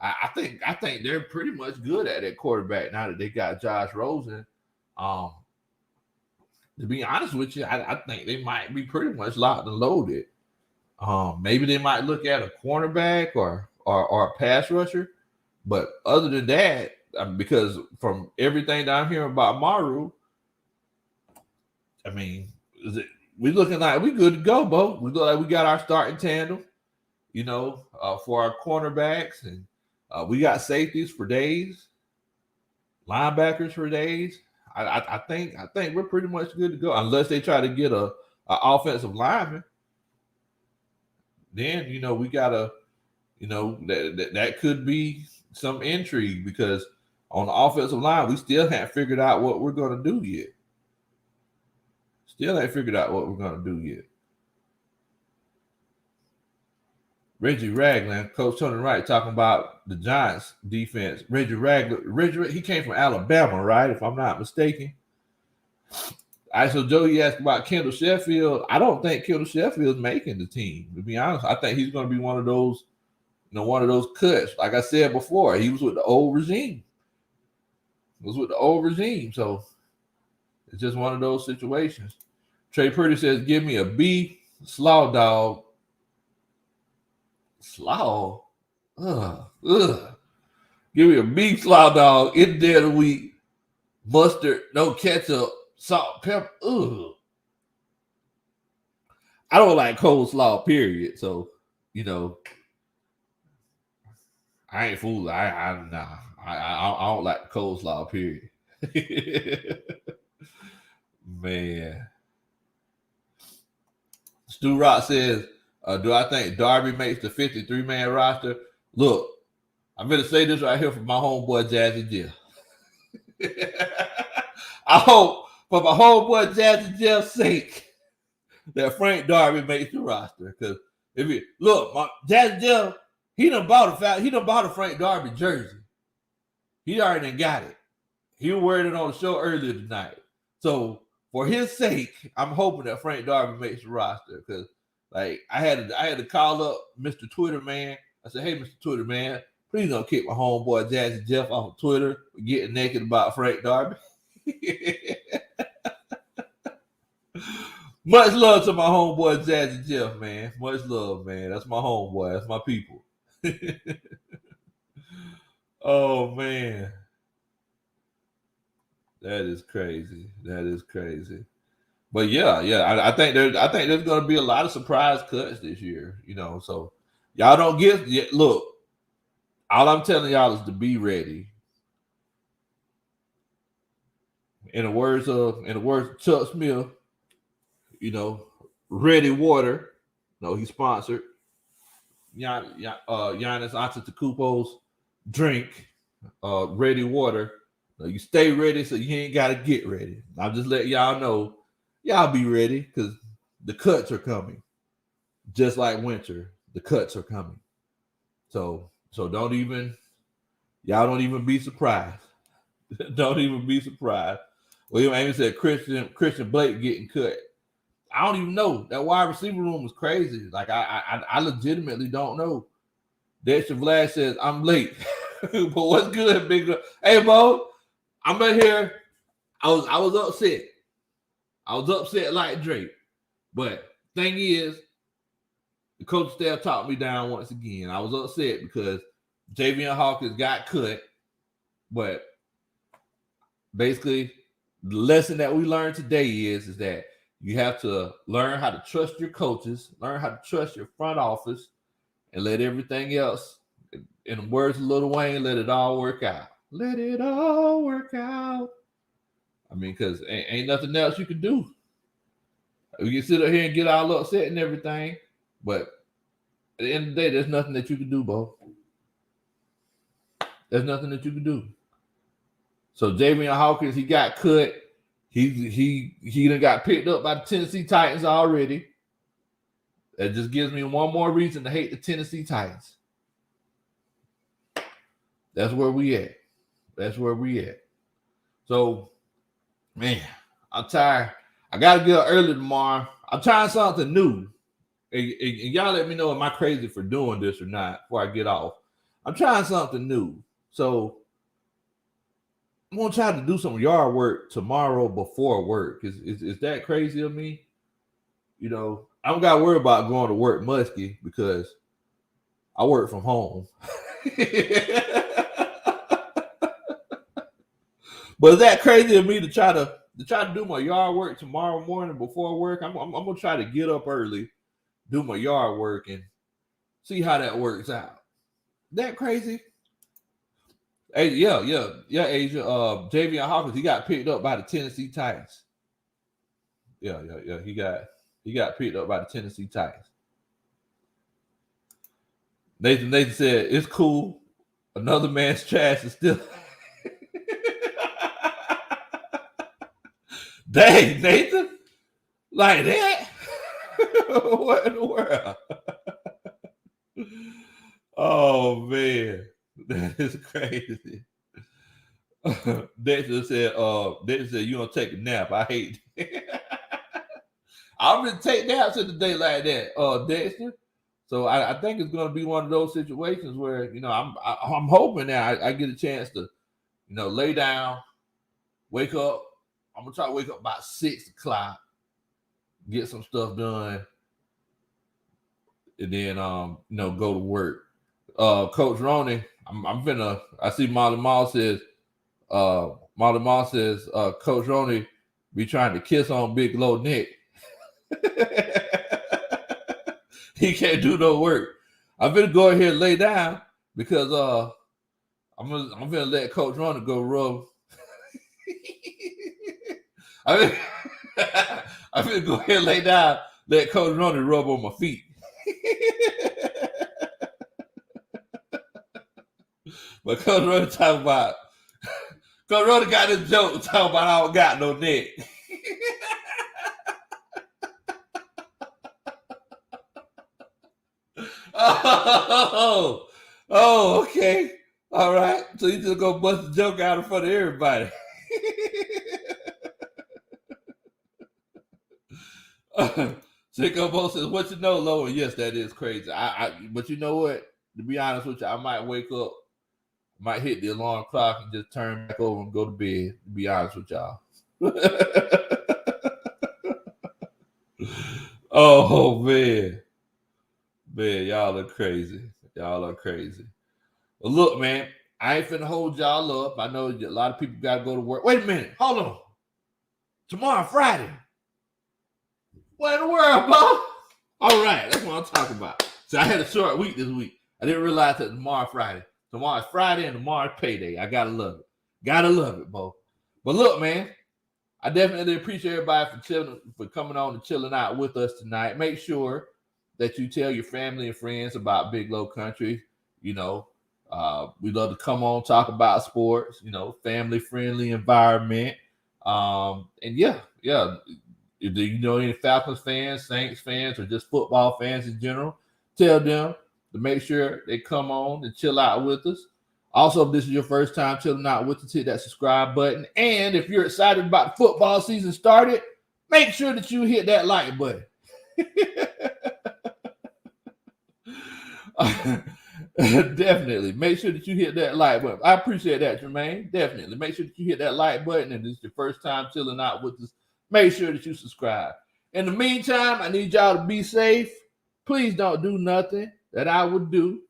A: I think they're pretty much good at that quarterback now that they got Josh Rosen. To be honest with you, I think they might be pretty much locked and loaded. Maybe they might look at a cornerback or a pass rusher, but other than that, because from everything that I'm hearing about Maru, I mean, we looking like we good to go, Bo. We look like we got our starting tandem, for our cornerbacks, and we got safeties for days, linebackers for days. I think we're pretty much good to go, unless they try to get a offensive lineman. Then we gotta, that could be some intrigue, because on the offensive line we still haven't figured out what we're gonna do yet. Reggie Ragland, Coach Tony Wright talking about the Giants defense. Reggie Ragland, he came from Alabama, right? If I'm not mistaken. All right, so Joey asked about Kendall Sheffield. I don't think Kendall Sheffield's making the team, to be honest. I think he's going to be one of those cuts. Like I said before, he was with the old regime. So it's just one of those situations. Trey Purdy says, give me a B, slaw dog. Slaw? Ugh. Give me a B, slaw dog, in the day of the week. Mustard, no ketchup, salt, pepper. Ugh. I don't like coleslaw, period. So, I ain't fooling. I don't like coleslaw, period. Man. Stu Rock says, do I think Darby makes the 53-man roster? Look, I'm going to say this right here for my homeboy Jazzy Jeff. I hope, for my homeboy Jazzy Jeff's sake, that Frank Darby makes the roster. Because Jazzy Jeff, he done bought a Frank Darby jersey. He already done got it. He was wearing it on the show earlier tonight. So for his sake, I'm hoping that Frank Darby makes the roster. Because I had to call up Mr. Twitter Man. I said, hey, Mr. Twitter Man, please don't kick my homeboy Jazzy Jeff off of Twitter for getting naked about Frank Darby. Much love to my homeboy Jazzy Jeff, man. Much love, man. That's my homeboy. That's my people. Oh, man. That is crazy. But yeah. I think there's going to be a lot of surprise cuts this year. So y'all don't look. All I'm telling y'all is to be ready. In the words of Chuck Smith, Ready Water. No, he sponsored Giannis Antetokounmpo's drink, Ready Water. You stay ready, so you ain't got to get ready. I'm just letting y'all know, y'all be ready, because the cuts are coming. Just like winter, the cuts are coming. So don't even be surprised. Don't even be surprised. William Amy said Christian Blake getting cut. I don't even know. That wide receiver room was crazy. Like I legitimately don't know. Dexter Vlad says, I'm late. But what's good, Big Low? Hey, Bo, I'm in here. I was upset. I was upset like Drake. But thing is, the coach staff talked me down once again. I was upset because Javian Hawkins got cut. But basically, the lesson that we learned today is that you have to learn how to trust your coaches, learn how to trust your front office, and let everything else, in the words of Lil Wayne, let it all work out. Let it all work out. I mean, because ain't nothing else you can do. We can sit up here and get all upset and everything, but at the end of the day, there's nothing that you can do, Bo. There's nothing that you can do. So Javian Hawkins, he got cut. He done got picked up by the Tennessee Titans already. That just gives me one more reason to hate the Tennessee Titans. That's where we at. So, man, I'm tired. I got to get up early tomorrow. I'm trying something new. and y'all let me know, am I crazy for doing this or not before I get off? I'm trying something new. So I'm gonna try to do some yard work tomorrow before work. Is that crazy of me? You know, I don't got to worry about going to work musky because I work from home. But is that crazy of me to try to do my yard work tomorrow morning before work? I'm gonna try to get up early, do my yard work, and see how that works out. That crazy? Hey, yeah, Asia. Javian Hawkins, he got picked up by the Tennessee Titans. Yeah. He got picked up by the Tennessee Titans. Nathan said, it's cool. Another man's trash is still. Dang, Nathan. Like that? What in the world? Oh, man. That is crazy. Nathan said, you don't take a nap. I hate it. I'm gonna take naps in the day like that, Dexter. So I think it's gonna be one of those situations where, you know, I'm hoping that I get a chance to, you know, lay down, wake up. I'm gonna try to wake up about 6 o'clock, get some stuff done, and then you know, go to work. Coach Roney, I see Molly Mall says, Coach Roney be trying to kiss on Big Low neck. He can't do no work. I'm gonna go ahead and lay down because I'm gonna let Coach Roney go rub. I'm gonna go ahead and lay down, let Coach Roney rub on my feet. But Coach Roney talking about, Coach Roney got this joke talking about I don't got no neck. Oh, okay. All right. So you just gonna bust a joke out in front of everybody. Sicko Bo says, what you know, Lower? Yes, that is crazy. But you know what? To be honest with you, I might wake up, might hit the alarm clock and just turn back over and go to bed, to be honest with y'all. Oh, man. Man, y'all are crazy. Y'all are crazy. Well, look, man, I ain't finna hold y'all up. I know a lot of people got to go to work. Wait a minute. Hold on. Tomorrow, Friday. What in the world, Bo? All right. That's what I'm talking about. So I had a short week this week. I didn't realize that tomorrow, Friday. Tomorrow's Friday and tomorrow's payday. I got to love it. Got to love it, Bo. But look, man, I definitely appreciate everybody for coming on and chilling out with us tonight. Make sure that you tell your family and friends about Big Low Kuntry. You know, we love to come on, talk about sports, you know, family-friendly environment. And yeah. If you know any Falcons fans, Saints fans, or just football fans in general, tell them to make sure they come on and chill out with us. Also, if this is your first time chilling out with us, hit that subscribe button. And if you're excited about the football season started, make sure that you hit that like button. Definitely. Make sure that you hit that like button. I appreciate that, Jermaine. Definitely. Make sure that you hit that like button. And this is your first time chilling out with us, make sure that you subscribe. In the meantime, I need y'all to be safe. Please don't do nothing that I would do.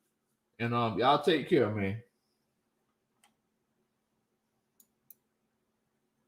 A: And y'all take care, man.